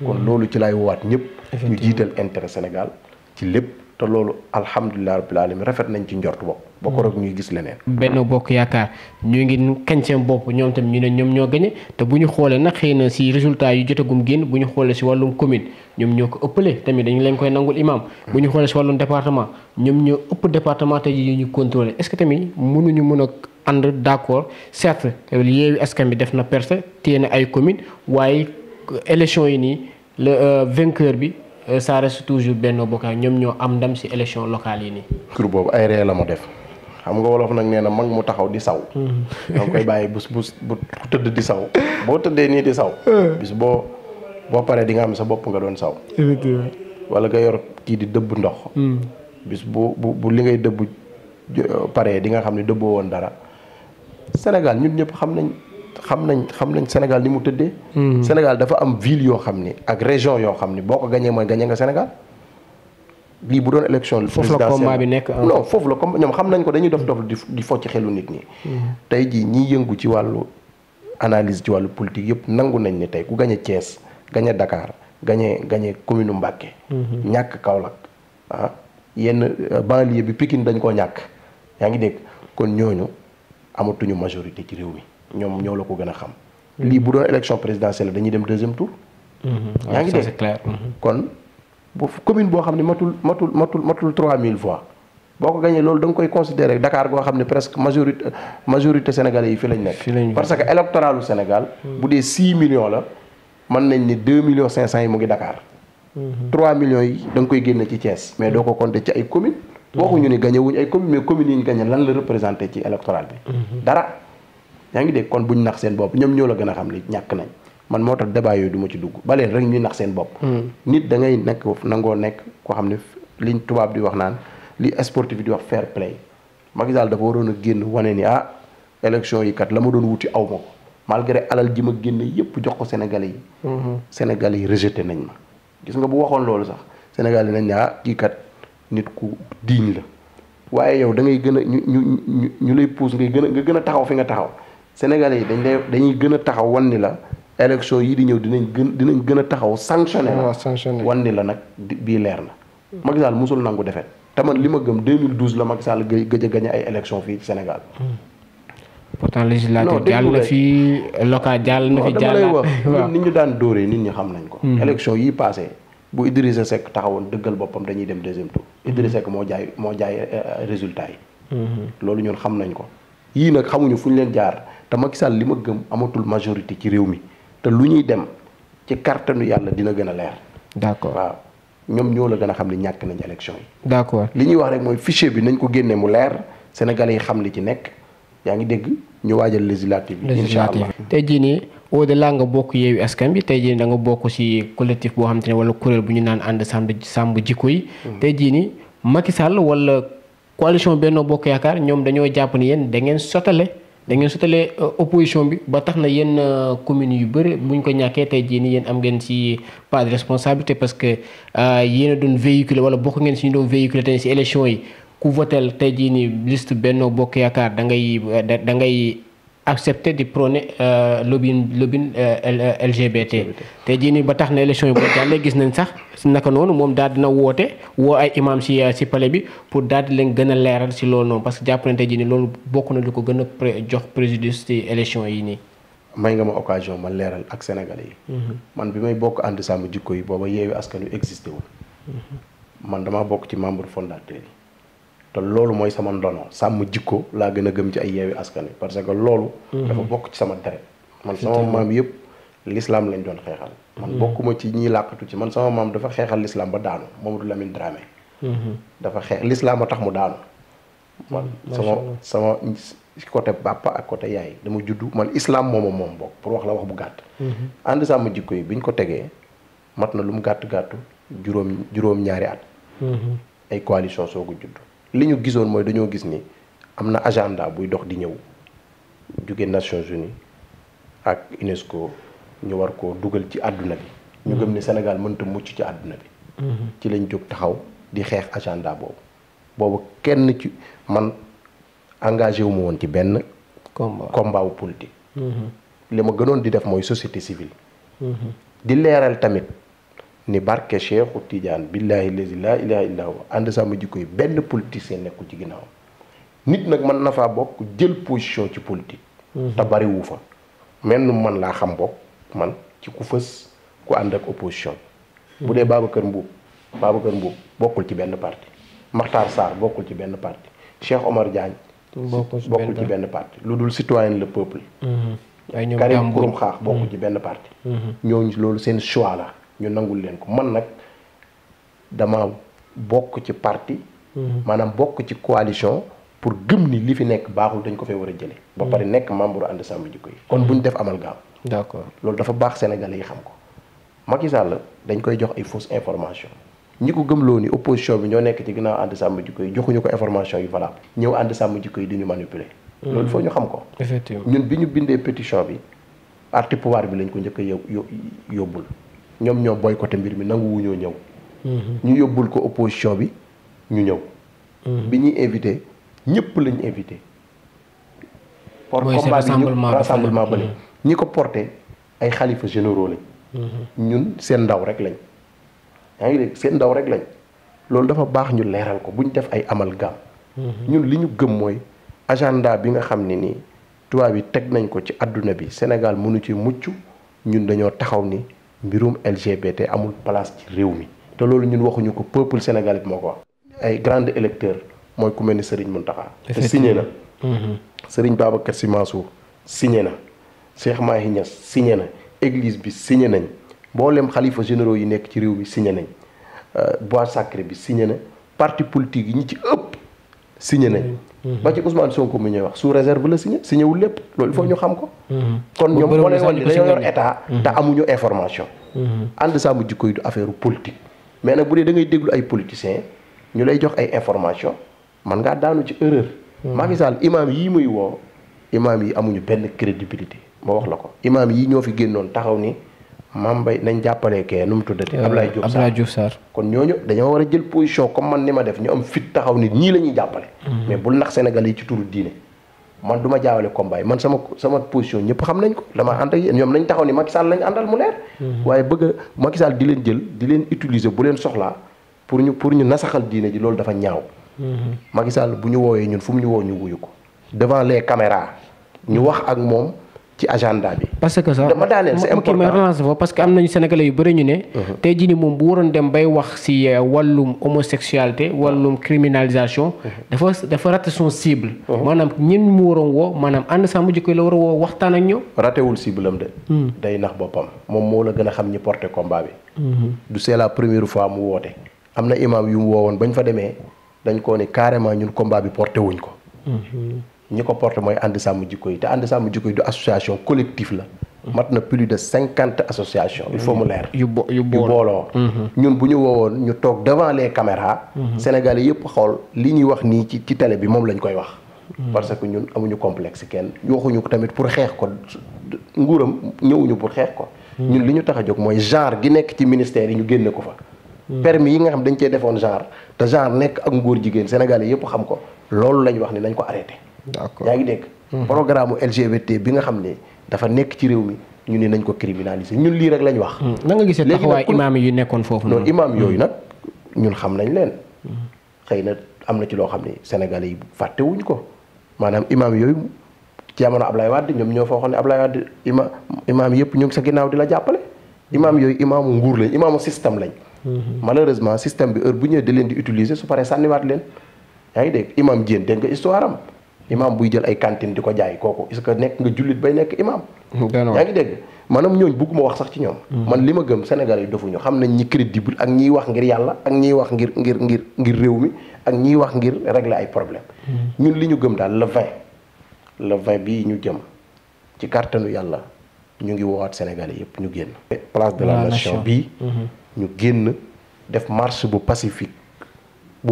Speaker 2: la. kon loolu ci lay woowaat ñëpp. ñu jiital intérêt Sénégal ci lépp te loolu alhamdulilah rabbil alamin rafet nañ ci njort bopp. ba ko rek ñuy gis leneen.
Speaker 1: Benno Bokk Yaakaar ñu ngi kañ seen bopp ñoom tam ñu ne ñoom ñoo gañe te bu ñu xoolee nag xëy na si résultat yu jotagum génn bu ñu xoolee si wàllum commune ñoom ñoo ko ëppale tamit dañu leen koy nangul imam bu ñu xoolee si wàllum département ñoom ñoo ëpp département te yi ñu contrôlé est-ce que tamit mënuñu mën a ànd d'accord certes Yewwi Askan Wi def na percée téye na ay commune waaye élection yi nii le vainqueur bi ça reste toujours Benno Bokk Yaakaar ñoom ñoo am ndam si élection locale yi nii.
Speaker 2: kur boobu ay ree la ma def xam nga wolof nag nee na mag mu taxaw di saw. danga koy bàyyi bu tëdd di saw boo tëddee nii di saw. bis boo paree di nga am sa bopp nga doon saw. wala nga yor kii di dëbb ndox. bis bu li ngay dëbb paree di nga xam ne dëbboo woon dara. Sénégal ñun ñëpp xam nañ Sénégal ni mu tëddee. Sénégal dafa am ville yoo xam ni ak région yoo xam ni boo ko gañee mooy gañee nga Sénégal. lii bu doon élection
Speaker 1: foofu la combat bi nekk
Speaker 2: non foofu la combat ñoom xam nañ ko dañuy dof di focc xelu nit ñi. tey jii ñiy yëngu ci wàllu analyse ci wàllu politique yëpp nangu nañ ne tey ku gañe Thiès gañe Dakar gañe commune Mbacké. ñàkk Kaolack yenn banlieue bi Pikine dañ koo ñàkk yaa ngi dégg kon ñooñu amatuñu majorité ci réew mi ñoom ñoo la ko gën a xam. lii bu doon élection présidentielle dañuy dem deuxième tour. yaa ngi dégg c'est clair. kon bu commune boo xam ne matul 3000 voix boo ko gañee loolu da nga koy considérer Dakar goo xam ne presque majorité sénégalais yi fi lañ nekk. parce que électoralu Sénégal. bu dee 6 millions la mën nañ ni 2 millions 500 yi mu ngi Dakar. 3 millions yi da nga koy génne ci Thiès. mais doo ko compter ci ay communes. waxuñu ni gagné wuñ ay communes mais communes yi ñu gagné lan la représenté ci électoral bi. dara yaa ngi dégg kon buñ nax seen bopp ñoom ñoo la gën a xam li ñàkk nañ. man moo tax débat yooyu du ma ci dugg ba leen rek ñuy nax seen bopp. nit da ngay nekk nangoo nekk koo xam ne liñ tubaab di wax naan li sportif di wax fair play Macky Sall dafa waroon a génn wane ni élection yi kat la ma doon wuti aw ma ko malgré alal ji ma génn yépp jox ko Sénégalais yi. Sénégalais yi rejeté nañ ma. gis nga bu waxoon loolu sax Sénégalais nañ ne kii kat nit ku diiñ la waaye yow da ngay gën a ñu lay pousse nga gën a taxaw fi nga taxaw Sénégalais yi dañuy gën a taxaw wan ni la. élection yi di ñëw dinañ gën a taxaw sanctionné la wan ni la nag bii leer na Macky Sall musul nangu defet te man li ma gëm 2012 la Macky Sall gëj a gagné ay élection fii ci Sénégal.
Speaker 1: pourtant législative jàll na fi local jàll na fi jàll
Speaker 2: dama lay wax nit ñu daan dóoree nit ñi xam nañ ko. élection yi passé bu Idrissa Seck taxawoon dëggal boppam dañuy dem deuxième tour Idrissa Seck moo jaay résultat yi. loolu ñun xam nañ ko yii nag xamuñu fu ñu leen jaar te Macky Sall li ma gëm amatul majorité ci réew mi. te lu ñuy dem ci kàttanu yàlla dina gën a leer.
Speaker 1: d'accord
Speaker 2: waaw ñoom ñoo la gën a xam ne ñàkk nañ élection yi.
Speaker 1: d'accord
Speaker 2: li ñuy wax rek mooy fichier bi nañ ko génne mu leer Sénégalais yi xam li ci nekk yaa ngi dégg ñu waajal législative bi. incha allah
Speaker 1: tey jii nii au-delà nga bokk Yewwi Askan Wi tey jii da nga bokk ci collectif boo xam te ne wala kuréel bu ñu naan ànd sàmm jikko yi. tey jii nii Macky Sall wala coalition Benno Bokk Yaakaar ñoom dañoo jàpp ni yéen da ngeen sotale opposition bi ba tax na yenn communes yu bëri buñ ko ñàkkee tey jii nii yéen am ngeen ci pas de responsabilité parce que yéen a doon véhiculer wala bokk ngeen si ñu doon véhiculer tey si élection yi ku votel tey jii nii liste Benno Bokk Yaakaar da ngay accepter di prôner lobbying LGBT tey jii nii ba tax na élection yi boo jàllee gis nañ sax naka noonu moom daal dina woote woo ay imam si palais bi pour daal di leen gën a leeral si loolu noonu parce que jàpp nañ tey jii nii loolu bokk na lu ko gën a jox préjudice ci élection yi nii.
Speaker 2: may nga ma occasion ma leeral ak Sénégalais yi. man bi may bokk ànd sàmm jikko yi booba Yewwi Askan Wi existé wul. man damaa bokk ci membre fondateur yi. te loolu mooy sama ndono sàmm jikko laa gën a gëm ci ay Yewwi Askan Wi parce que loolu. dafa bokk ci sama deret. man sama maam yëpp l'islam lañ doon xeexal. man bokkuma ci ñiy làqatu ci man sama maam dafa xeexal l'islam ba daanu Mamadou Lamine Dramé. dafa xeex l'islam a tax mu daanu. man sama côté papa ak côté yaay dama juddu man islam moom bokk pour wax la wax bu gàtt. ànd sàmm jikko yi biñ ko tegee mat na lu mu gàtt juróom ñaari at. ay coalition soogu judd. li ñu gisoon mooy dañoo gis ni am na agenda buy dox di ñëw jóge Nations Unies ak UNESCO ñu war ko dugal ci àdduna bi. ñu gëm ni Sénégal mënta mucc ci àdduna bi. ci lañ jóg taxaw di xeex agenda boobu kenn ci man engagé wu ma woon ci benn combat wu politique. li ma gënoon di def mooy société civile. di leeral tamit ni barke Cheikhu Tidiane billahi lazi laa ilaha illa huwa ànd sàmm jikko yi benn politicien nekkul ci ginnaaw nit nag mën na faa bokk jël position ci politique. te bariwu fa menn man laa xam bokk man ci ku fës ku ànd ak opposition. bu dee Babacar Mbuub bokkul ci benn parti. Makhtar Sarr bokkul ci benn parti. Cheikh Omar Diagne bokkul ci benn parti lu dul citoyen le peuple. Karim Xurum Xaax bokkul ci benn parti. ñooñu loolu seen choix la. ñu nangul leen ko man nag dama bokk ci parti. maanaam bokk ci coalition pour gëm ni li fi nekk baaxul dañ ko fee war a jële ba pare nekk membre ànd sàmm jikko yi kon buñ def amalgame.
Speaker 1: d'accord
Speaker 2: loolu dafa baax Sénégalais yi xam ko. Macky Sall dañ koy jox ay fausse information ñi ko gëmloo ni opposition bi ñoo nekk ci ginnaaw ànd sàmm jikko yi joxuñu ko information yu valable ñëw ànd sàmm jikko yi di ñu manipuler. loolu foo ñu xam ko.
Speaker 1: effectivement
Speaker 2: ñun bi ñu bindee pétition bi parti pouvoir bi lañ ko njëkk a yóbbul. ñoom ñoo boycotté mbir mi nangu wuñoo ñëw. ñu yóbbul ko opposition bi ñu ñëw. bi ñuy invité ñëpp lañ invité. pour combat bi ñu rassemblement ba ñi ko porté ay xalifa généraux lañ. ñun seen ndaw rek lañ. yaa ngi dégg seen ndaw rek lañ. loolu dafa baax ñu leeral ko buñ def ay amalgame. ñun li ñu gëm mooy agenda bi nga xam ne nii tubaab yi teg nañ ko ci àdduna bi Sénégal mënu ci mucc ñun dañoo taxaw ni. mbirum LGBT amul place ci réew mi te loolu ñun waxuñu ko peuple sénégalais moo ko wax. ay grand électeur mooy ku mel ni Serigne Mountakha. te signé na. Serigne Babacar Sy Mansour signé na. Cheikh Mahi Niass signé na. église bi signé nañ mboolem xalifa généraux yi nekk ci réew mi signé nañ bois sacré bi signé na parti politique yi ñi ci ëpp signé nañ. ba ci Ousmane Sonko mi ñuy wax sous réserve la signé wul lépp loolu il faut ñu xam ko. kon ñoom moo lay wan ni dañoo yor état. te amuñu information. ànd sàmm jikko yi du affaire politique. mais nag bu dee da ngay déglu ay politiciens ñu lay jox ay information man ngaa daanu ci erreur. Macky Sall imaam yii muy woo imaam yi amuñu benn crédibilité moo wax la ko. imaam yii ñoo fi génnoon taxaw ni Mame Mbaye nañ jàppalee kee nu mu tuddati. Abdoulaye Diouf Sarr kon ñooñu dañoo war a jël position comme man ni ma def ñu am fit taxaw ni ñii la ñuy jàppale. mais bul nax Sénégal yi ci turu diine. man du ma jaawale combat yi man sama position ñëpp xam nañ ko dama ànd ak yéen ñoom nañ taxaw ni Macky Sall lañ àndal mu leer. waaye bëgg a Macky Sall di leen jël di leen utiliser bu leen soxlaa pour ñu nasaxal diine ji loolu dafa ñaaw. Macky Sall bu ñu woowee ñun fu mu ñu woo ñu wuyu ko devant les caméras ñu wax ak moom ci agenda bi.
Speaker 1: parce que sax
Speaker 2: dama daaneel c'est important
Speaker 1: ma relance fa parce que am nañu sénégalais yu bëri ñu ne. tey jii nii moom bu waroon dem bay wax si wàllum homosexualité wàllum criminalisation. dafa raté son cible. maanaam ñenn mu waroon woo maanaam ànd sàmm jikko yi la war a woo waxtaan ak ñoom.
Speaker 2: ratéwul cible am de. day nax boppam moom moo la gën a xam ñi porté combat bi. du c'est la première fois mu woote. am na imam yu mu woowoon bañ fa demee dañ koo ne carrément ñun combat bi porté wuñ ko. ñi ko porté mooy ànd sàmm jikko yi te ànd sàmm jikko yi du association collectif la. mat na plus de 50 associations. il faut mu leer. yu booloo. ñun bu ñu woowoon ñu toog devant les caméras. Sénégalais yëpp xool li ñuy wax nii ci télé bi moom lañ koy wax. parce que ñun amuñu complexe kenn waxuñu ko tamit pour xeex ko nguuram ñëwuñu pour xeex ko. ñun li ñu tax a jóg mooy genre gi nekk ci ministère yi ñu génne ko fa. permis yi nga xam dañ cee defoon genre te genre nekk ak ngóor jigéen sénégalais yëpp xam ko loolu lañ wax ni nañ ko arrêté.
Speaker 1: d'accord
Speaker 2: yaa ngi dégg. programme LGBT bi nga xam ne dafa nekk ci réew mi ñu ne nañ ko criminaliser ñun lii rek lañ wax.
Speaker 1: na nga gisee taxawaay imaam yu nekkoon foofu
Speaker 2: noonu. imaam yooyu nag ñun xam nañ leen. xëy na am na ci loo xam ne sénégalais yi fàttewuñ ko maanaam imaam yooyu ci jamono Ablaye Wade ñoom ñoo fa waxoon ne Ablaye Wade imaam yëpp ñu ngi sa ginnaaw di la jàppale. imaam yooyu imaamu nguur lañ imaamu système lañ. malheureusement système bi heure bu ñëwee da leen di utiliser su paree sànniwaat leen. yaa ngi dégg imaam Diène dégg nga histoire am imaam buy jël ay cantine di ko jaay kooku est-ce que nekk nga jullit bay nekk imaam. yaa ngi dégg maanaam ñooñ bugguma wax sax ci ñoom. man li ma gëm Sénégal yi dofuñu xam nañ ñi crédible ak ñiy wax ngir yàlla ak ñiy wax ngir réew mi ak ñiy wax ngir régler ay problème ñun li ñu gëm daal le 20 bii ñu jëm ci kàttanu yàlla ñu ngi woowaat Sénégalais yëpp ñu génn. place de la nation bii. ñu génn def marche bu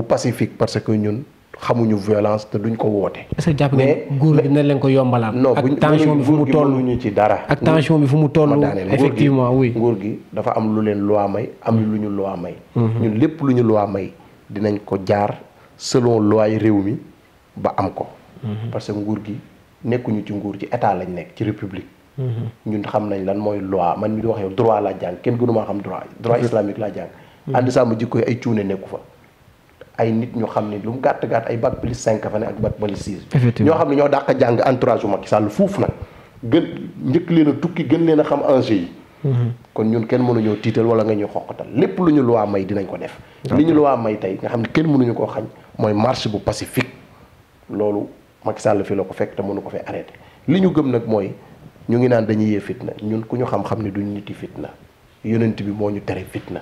Speaker 2: pacifique parce que ñun xamuñu violence te duñ ko woote.
Speaker 1: est-ce que jàpp nga nguur gi dina leen ko yombalaat.
Speaker 2: non
Speaker 1: ak tension bi fu mu toll
Speaker 2: ñu ci dara.
Speaker 1: ak tension bi fu mu toll effectivement oui.
Speaker 2: nguur gi dafa am lu leen loi may am lu ñu loi may. ñun lépp lu ñu loi may dinañ ko jaar selon loi yi réew mi ba am ko. parce que nguur gi nekkuñu ci nguur ci état lañ nekk ci république. ñun xam nañ lan mooy loi man mi di wax yow droit laa jàng kenn gënu maa xam droit islamique laa jàng. ànd sàmm jikko yi ay cuune nekku fa. ay nit ñu xam ne lu mu gàtt gàtt ay bac plus 5 fa ne ak bac plus 6. ñoo xam ne ñoo dàq jàng entourage u Macky Sall fuuf nag gën njëkk leen a tukki gën leen a xam enjeu yi. kon ñun kenn mënuñoo tiital wala nga ñuy xoqatal lépp lu ñu loi may dinañ ko def. li ñu loi may tey nga xam ne kenn mënuñu koo xañ mooy marche bu pacifique loolu Macky Sall fi la ko fekk te mënu ko fee arrêté li ñu gëm nag mooy ñu ngi naan dañuy yee fitna ñun ku ñu xam-xam ne duñ niti fitna. yonent bi moo ñu tere fitna.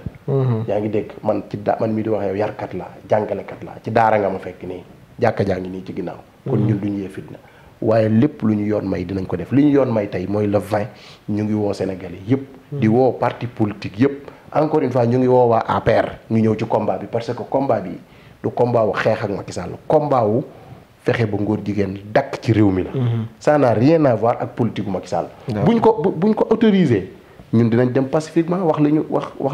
Speaker 2: yaa ngi dégg man man mii di wax yow yarkat la jàngalekat la ci daara nga ma fekk nii jàkka jaa ngi nii ci ginnaaw. kon ñun duñu yee fitna waaye lépp lu ñu yoon may dinañ ko def li ñu yoon may tey mooy le 20 ñu ngi woo Sénégalais yëpp. di woo parti politique yëpp. encore une fois ñu ngi woo waa APR ñu ñëw ci combat bi parce que combat bi du combat wu xeex ak Macky Sall combat wu fexe ba ngóor jigéen dakk ci réew mi la. ça n'a rien à voir ak politique gu Macky Sall. buñ ko autorisé. ñun dinañ dem pacifiquement wax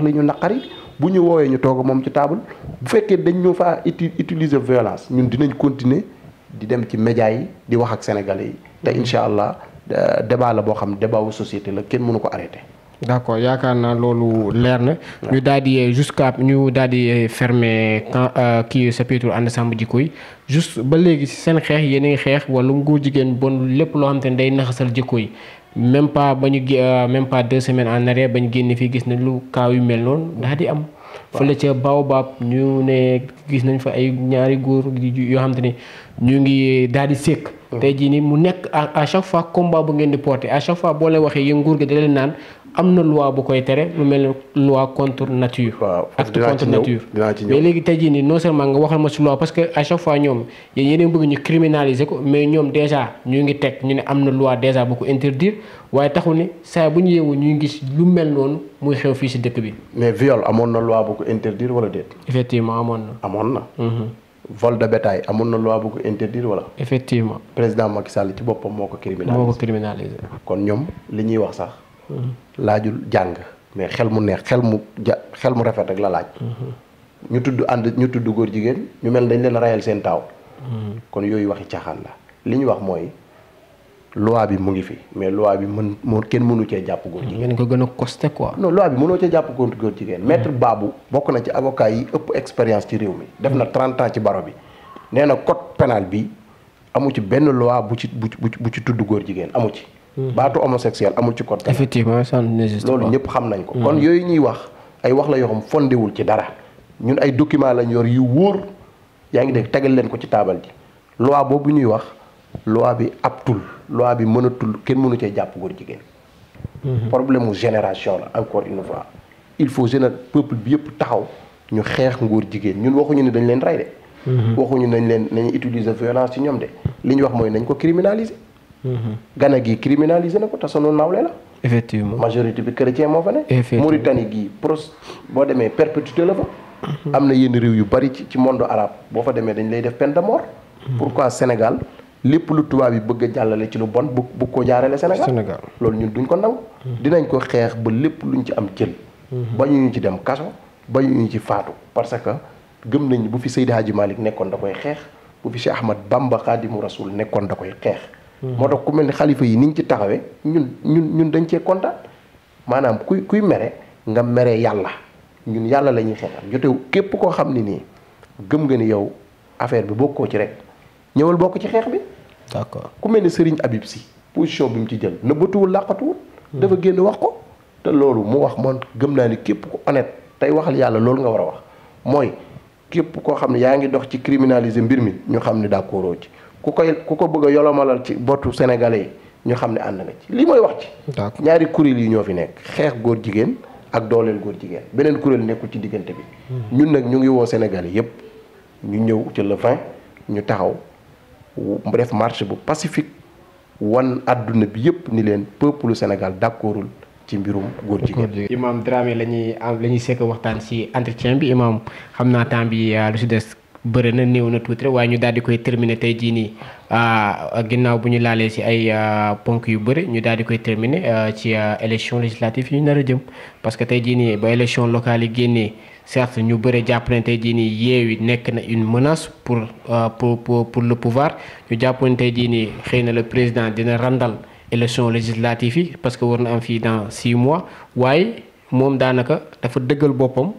Speaker 2: li ñu naqari bu ñu woowee ñu toog moom ci table bu fekkee dañ ñu faa utiliser violence ñun dinañ continuer di dem ci médias yi di wax ak sénégalais yi te incha allah débat la boo xam débat wu société la kenn mënu ko arrêté.
Speaker 1: d'accord yaakaar naa loolu leer na. ñu daal di fermer kii chapitre ànd sàmm jikko yi juste ba léegi si seen xeex yéen a ngi xeex wàllum góor jigéen bon lépp loo xam te ne day naxasal jikko yi. même pas 2 semaines en arrière ba ñu génne fii gis nañ lu kaaw yu mel noonu daal di am. fële ca Baobab ñu ne gis nañ fa ay ñaari góor yoo xam te ne ñu ngi daal di sékk. tey jii nii mu nekk à chaque fois combat bu ngeen di porter à chaque fois boo leen waxee yéen nguur gi da leen naan am na loi bu koy tere lu mel ne loi contre nature.
Speaker 2: waaw
Speaker 1: acte contre nature. mais léegi tey jii nii non seulement nga waxal ma si loi parce que à chaque fois ñoom yéen bëgg ñu criminaliser ko mais ñoom déjà ñu ngi teg ñu ne am na loi déjà bu ko interdire waaye taxul ni saa bu ñu yeewu ñuy gis lu mel noonu muy xew fii si dëkk bi.
Speaker 2: mais viol amoon na loi bu ko interdire wala déet.
Speaker 1: effectivement amoon na.
Speaker 2: vol de bétail amoon na loi bu ko interdire wala.
Speaker 1: effectivement
Speaker 2: président Macky Sall ci boppam moo ko criminaliser. kon ñoom li ñuy wax sax. laajul jàng mais xel mu neex xel mu rafet rek la laaj. ñu tudd góor jigéen ñu mel dañ leen rayal seen taaw. kon yooyu waxi caaxaan la li ñu wax mooy loi bi mu ngi fi mais loi bi kenn mënu cee jàpp góor jigéen.
Speaker 1: ngeen ko gën a costé quoi.
Speaker 2: non loi bi mënoo cee jàpp góor jigéen. maître Babou bokk na ci avocat yi ëpp expérience ci réew mi. def na 30 ans ci baro bi nee na code pénal bi amu ci benn loi bu ci tudd góor jigéen amu ci. baatu homosexuel amul ci code pénal.
Speaker 1: effectivement ça n'existe pas.
Speaker 2: loolu ñëpp xam nañ ko. kon yooyu ñuy wax ay wax la yoo xam fondewul ci dara ñun ay document lañ yor yu wóor yaa ngi dégg tegal leen ko ci taabal ji loi boobu ñuy wax loi bi aptul loi bi mënatul kenn mënu cee jàpp góor jigéen. problème mu génération la encore une fois il faut peuple bi yëpp taxaw ñu xeex ngóor jigéen ñun waxuñu ne dañ leen rey de. waxuñu nañ utiliser violence ci ñoom de li ñu wax mooy nañ ko criminaliser. Ghana gii criminalisé na ko te sunu nawle la.
Speaker 1: effectivement
Speaker 2: majorité bi chrétien moo fa ne. Mauritanie gii boo demee perpétuité la fa. am na yenn réew yu bari ci monde arabe boo fa demee dañ lay def peine de mort. pourquoi Sénégal lépp lu tubaab yi bëgg a jàllale ci lu bon bu ko jaarale Sénégal. loolu ñun duñ ko nangu. dinañ ko xeex ba lépp luñ ci am jël. ba ñu ci dem kaso bañuñu ci faatu parce que gëm nañ bu fi Seydi Hadji Malick nekkoon da koy xeex bu fi Cheikh Ahmad Bamba Khadimu Rasul nekkoon da koy xeex. moo tax ku mel ni xalifa yi niñ ci taxawee ñun dañ cee kontaan maanaam kuy mere nga mere yàlla ñun yàlla la ñuy xeexal jotew képp koo xam ne nii gëm nga ni yow affaire bi bokkoo ci rek ñëwal bokk ci xeex bi.
Speaker 1: d'accord
Speaker 2: ku mel ni Serigne Habib Sy position bi mu ci jël nëbbatuwul làqatuwul. dafa génn wax ko. te loolu mu wax man gëm naa ni képp ku honnête tey waxal yàlla loolu nga war a wax mooy képp koo xam ne yaa ngi dox ci criminaliser mbir mi ñu xam ne d'accord ci ku ko bëgg a yolomalal ci bottu sénégalais yi ñu xam ne ànd nga ci lii mooy wax ci. ñaari kuréel yi ñoo fi nekk xeex góor jigéen ak dooleel góor jigéen beneen kuréel nekkul ci diggante bi. ñun nag ñu ngi woo sénégalais yépp ñu ñëw ci le 20 ñu taxaw mu def marche bu pacifique wan àdduna bi yépp ni leen peuple Sénégal d'accordul ci mbirum góor jigéen.
Speaker 1: Imam Dramé la ñuy sekk waxtaan ci entretien bi imam xam naa temps bi lu ci des bëri na néew na tuuti rek waaye ñu daal di koy terminer tey jii nii ginnaaw bu ñu laalee ci ay ponk yu bëri ñu daal di koy terminer ci élection législative yi ñu nar a jëm parce que tey jii nii ba élection locale yi génnee certes ñu bëri jàpp ne tey jii nii Yewwi nekk na une menace pour le pouvoir ñu jàpp ne tey jii nii xëy na le président dina randal élection législative yi parce que war na am fii dans 6 mois waaye moom daanaka dafa dëggal boppam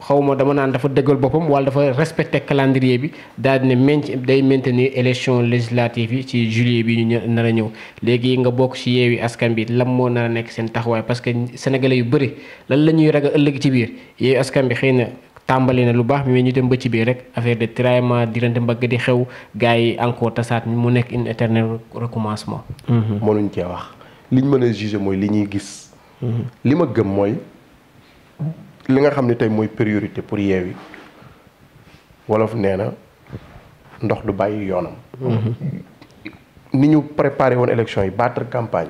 Speaker 1: xawma dama naan dafa dëggal boppam wala dafa respecté calendrier bi daal di ne day maintenir élection législative yi ci juillet bi ñu nar a ñëw léegi nga bokk ci Yewwi Askan Wi lan moo nar a nekk seen taxawaay parce que sénégalais yu bëri lan la ñuy ragal ëllëg ci biir Yewwi Askan Wi xëy na tàmbali na lu baax mais ñu dem ba ci biir rek affaire de tiraillement diggante mbagg di xew gars yi encore tasaat mu nekk une éternel recommencement.
Speaker 2: mënuñ cee wax liñ mën a juger mooy li ñuy gis. li ma gëm mooy li nga xam ne tey mooy priorité pour Yewwi wolof nee na ndox du bàyyi yoonam. ni ñu préparé woon élection yi battre campagne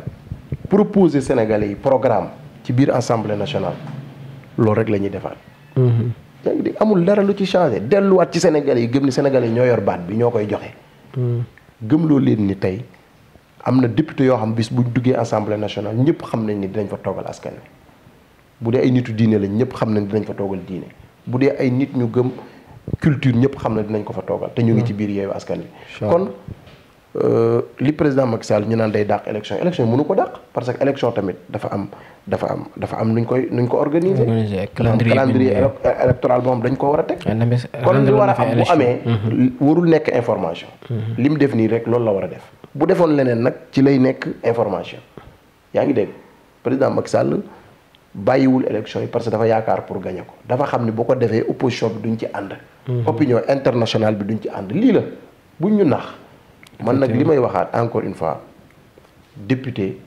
Speaker 2: proposer Sénégalais yi programme ci biir assemblée nationale loolu rek la ñuy defaat. yaa ngi dégg amul dara lu ci changé delluwaat ci Sénégalais yi gëm ni Sénégalais yi ñoo yor baat bi ñoo koy joxe. gëm loo leen ni tey am na député yoo xam bis buñ duggee assemblée nationale ñëpp xam nañ ni dinañ fa toogal askan wi bu dee ay nitu diine lañ ñëpp xam nañ dinañ fa toogal diine bu dee ay nit ñu gëm culture ñëpp xam na dinañ ko fa toogal te ñu ngi ci biir Yewwi Askan Wi. kon li président Macky Sall ñu naan day dàq élection yi mënu ko dàq parce que élection tamit dafa am nuñ ko organiser. calendrier électoral boo xam dañ ko war a teg. kon li war a am bu amee. warul nekk information. li mu def nii rek loolu la war a def. bu defoon leneen nag ci lay nekk information yaa ngi dégg président Macky Sall bàyyiwul élection yi parce que dafa yaakaar pour gagner ko dafa xam ni boo ko defee opposition bi duñ ci ànd. opinion internationale bi duñ ci ànd lii la buñ ñu nax. man nag li may waxaat encore une fois député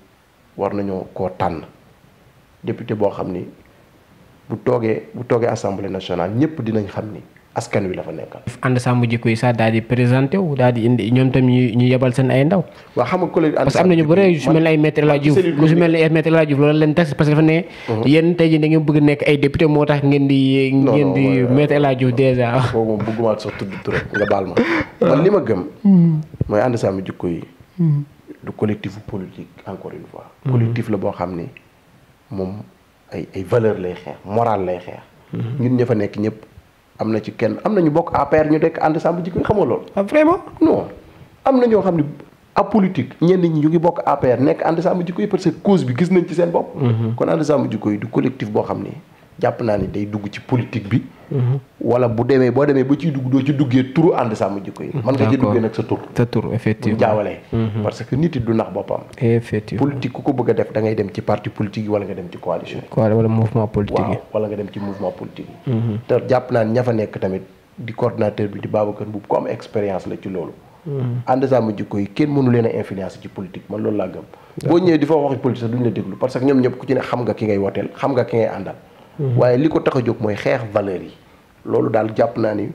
Speaker 2: war nañoo koo tànn député boo xam ni bu toogee assemblée nationale ñëpp dinañ xam ni askan wi la fa nekkal.
Speaker 1: ànd sàmm jikko yi sax daal di présenté wu daal di indi ñoom tam ñu yebal seen ay ndaw.
Speaker 2: waaw xam nga collègue
Speaker 1: parce que am nañu bëre su mel ni ay Maître El Hadji Diouf lu su mel ni Maître El Hadji Diouf loolu leen tax parce que dafa ne. yéen tey jii da ngeen bëgg nekk ay député moo tax ngeen di. Maître El Hadji Diouf déjà.
Speaker 2: foofu moom bëgguma sax tudd tur nga baal ma. man li ma gëm. mooy ànd sàmm jikko yi. du collectif politique encore une fois. collectif la boo xam ni moom ay valeur lay xeex moral lay xeex. ñun ña fa nekk ñëpp. am na ci kenn am na ñu bokk APR ñu dekk ànd sàmm jikko yi xamoo loolu.
Speaker 1: ah vraiment.
Speaker 2: non am na ñoo xam ne apolitique ñenn ñi ñu ngi bokk APR nekk ànd sàmm jikko yi parce que cause bi gis nañ ci seen bopp. kon ànd sàmm jikko yi du collectif boo xam ni jàpp naa ni day dugg ci politique bi. wala boo demee ba ciy dugg doo ci duggee turu ànd sàmm jikko yi. man nga ci duggee nag sa tur.
Speaker 1: effectivement
Speaker 2: jaawalee. parce que nit yi du nax boppam.
Speaker 1: effectivement
Speaker 2: politique ku ko bëgg a def da ngay dem ci parti politique yi wala nga dem ci coalition yi.
Speaker 1: wala mouvement politique yi.
Speaker 2: waaw wala nga dem ci mouvement politique yi. te jàpp naa ni ña fa nekk tamit di coordinateur bi di Babacar Mboup ko am expérience la ci loolu. ànd sàmm jikko yi kenn mënu leen a influence ci politique man loolu laa gëm. boo ñëwee di fa waxi politique sax duñ la déglu parce que ñoom ñëpp ku ci ne xam nga ki ngay woteel xam nga ki ngay àndal. waaye li ko tax a jóg mooy xeex valeur yi loolu daal jàpp naa ni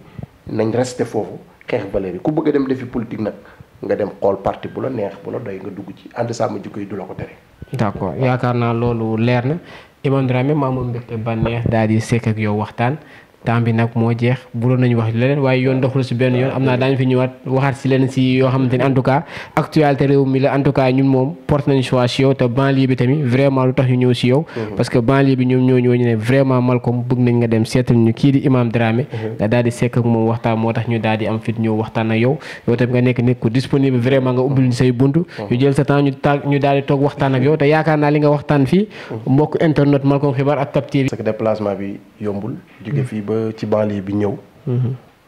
Speaker 2: nañ resté foofu xeex valeur yi ku bëgg a dem defi politique nag nga dem xool parti bu la neex bu la doy nga dugg ci ànd sàmm jikko yi du la ko tere.
Speaker 1: d'accord yaakaar naa loolu leer na Imam Dramé maa moom mbégte bànneex daal di sekk ak yow waxtaan temps bi nag moo jeex buroon nañu wax leneen waaye yoon doxul si benn yoon am naa daañu fi ñëwaat waxaat si leneen si yoo xamante ni en tout cas actualité réew mi la en tout cas ñun moom porte nañu choix si yow te banlieue bi tamit vraiment lu tax ñu ñëw si yow parce que banlieue bi ñoom ñoo ñëw ñu ne vraiment Malcom bëgg nañ nga dem seetal ñu kii di Imam Dramé nga daal di sekk ak moom waxtaan moo tax ñu daal di am fit ñëw waxtaan ak yow tamit nga nekk nit ku disponible vraiment nga ubbil ñu say buntu ñu jël sa temps ñu daal di toog waxtaan ak yow te yaakaar naa li nga waxtaan fii mbokk internet Malcom Xibaar ak Cap TV.
Speaker 2: parce que déplacement bi yombul jóge fii ba ci banlieue bi ñëw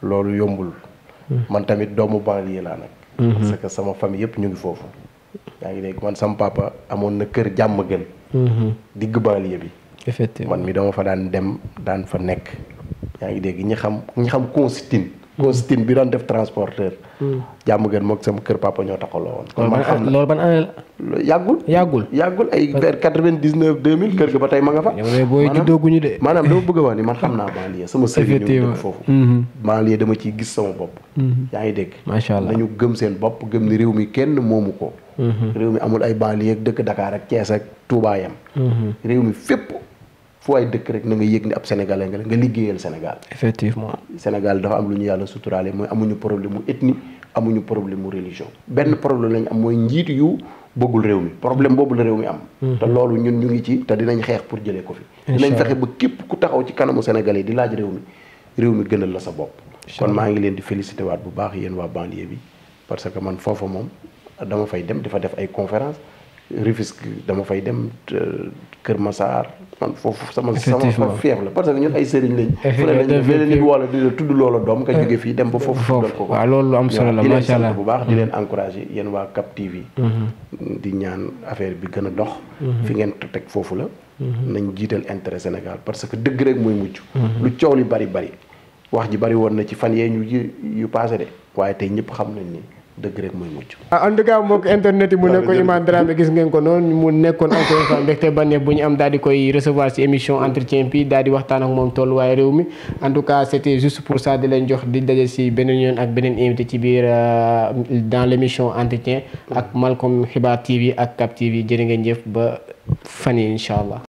Speaker 2: loolu yombul man tamit doomu banlieue laa nag parce que sama famille yëpp ñu ngi foofu yaa ngi dégg man sama papa amoon na kër jàmm gën digg banlieue bi
Speaker 1: effectivement
Speaker 2: man mi dama fa daan dem daan fa nekk yaa ngi dégg ñi xam Constantine bi doon def transporteur jàmm gën moog sama kër papa ñoo taxaloo woon kon man xam
Speaker 1: loolu ban année la yàggul
Speaker 2: ay vers 99 2000 kër ga ba tey ma nga fa
Speaker 1: booy juddooguñu de
Speaker 2: maanaam dama bëgg a wax ni man xam naa banlieue sama sëriñ ñu dëkk foofu banlieue dama ciy gis sama bopp yaa ngi dégg
Speaker 1: macha allah
Speaker 2: dañu gëm seen bopp gëm ni réew mi kenn moomu ko réew mi amul ay banlieue ak dëkk Dakar ak Thiès ak Touba yam réew mi fépp fu ay dëkk rek na nga yëg ni ab sénégalais nga liggéeyal Sénégal
Speaker 1: effectivement
Speaker 2: Sénégal dafa am lu ñu yàlla suturaale mooy amuñu problème mu ethnie amuñu problème mu religion benn problème lañ am mooy njiit yu bëggul réew mi problème boobu la réew mi am te loolu ñun ñu ngi ci te dinañ xeex pour jëlee ko fi dinañ fexe ba képp ku taxaw ci kanamu sénégalais yi di laaj réew mi gënal la sa bopp kon maa ngi leen di félicité waat bu baax yéen waa banlieue bi parce que man foofa moom dama fay dem di fa def ay conférence Rufisque dama fay dem Kër Massar man foofu sama feef la parce que ñun ay sëriñ lañ fu ne lañ beneen nit wala di la tudd loola doom nga jóge fii dem ba foofu tuddal ko
Speaker 1: waaw loolu lu am solo la macha allah
Speaker 2: di leen sant bu baax di leen encouragé yéen waa Cap TV di ñaan affaire bi gën a dox fi ngeen teg foofu la nañ jiital intérêt Sénégal parce que dëgg rek mooy mucc lu coow li bari wax ji bari woon na ci fan yee ñu yu passé de waaye tey ñëpp xam nañ ni dëgg rek mooy mucc.
Speaker 1: en tout cas mbokk internet yi mu nekkoon Imam Dramé gis ngeen ko noonu mu nekkoon encore une fois mbégte bànneex bu ñu am daal di koy recevoir ci émission entretien bi daal di waxtaan ak moom tolluwaay réew mi en tout cas c'était juste pour ça di leen jox di daje ci beneen yoon ak beneen invité ci biir dans l'émission entretien ak Malcom Xibaar TV ak Cap TV jërë ngeen jëf ba fan yi incha allah.